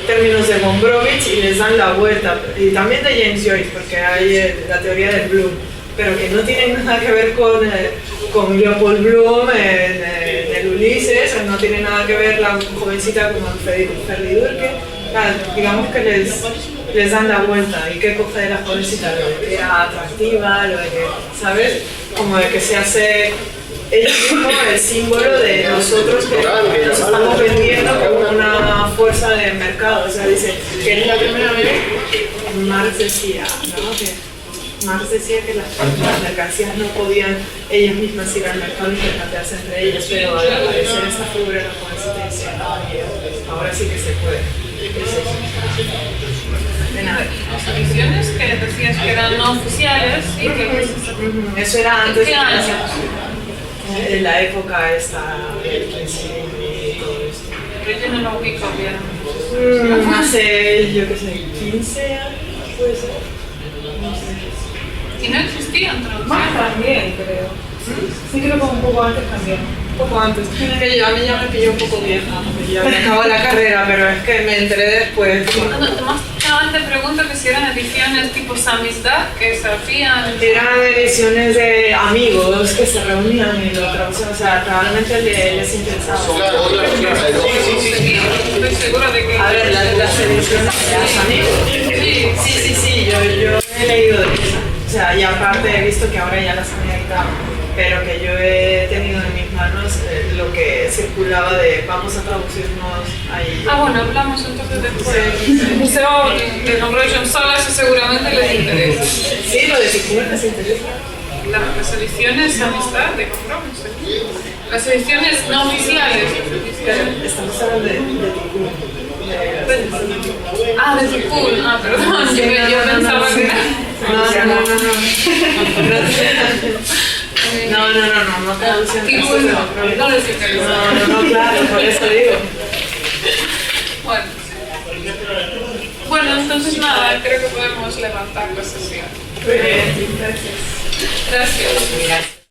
términos de Gombrowicz y les dan la vuelta. Y también de James Joyce, porque hay la teoría del Bloom, pero que no tienen nada que ver con Leopold Bloom en el Ulises, no tiene nada que ver la jovencita como Ferdi Durke. Digamos que les dan la vuelta. ¿Y qué coge de la jovencita? Lo de que era atractiva, lo de que, ¿sabes? Como de que se hace ella misma el símbolo de nosotros que nos estamos vendiendo como una fuerza de mercado. O sea, dice que es la primera vez, Marx decía, ¿no? Que Marx decía que las mercancías no podían ellas mismas ir al mercado y intercambiarse entre ellas, pero al aparecer esta figura de la coincidencia, ahora sí que se puede. Es eso. De nada. Las ediciones que decías que eran no oficiales y que... Eso era antes ¿Qué año? de la época esta del principio y todo esto. Pero yo no lo ubico bien. Hace, yo qué sé, 15 años, puede ser. No sé. Y no existían Más traducciones. también, creo. Sí, creo que un poco antes también. Un poco antes. Que yo, a mí ya me pilló un poco vieja, porque ya me acabó la carrera, pero es que me enteré después. Más te pregunto que si eran ediciones tipo Samizdat, que se hacían... Eran ediciones de amigos que se reunían y lo traducían, o sea, probablemente les interesaba. Estoy segura de que... A ver, las ediciones de los amigos. Sí, yo he leído de eso. O sea, y aparte he visto que ahora ya las han editado, pero que yo he tenido en mis manos lo que circulaba de vamos a traducirnos ahí. Ah, bueno, hablamos entonces después. El museo de Gombrowicz sola, eso seguramente les interesa. Sí, lo de Ticún les interesa. Las ediciones Amistad de Gombrowicz. Las ediciones no oficiales. Estamos hablando de Ticún. Ah, de Ticún. Ah, perdón, yo pensaba que era... No traducción. Ticún no les interesa. No, claro, por eso digo. Bueno, entonces nada, creo que podemos levantar la sesión. Gracias. Gracias. Gracias.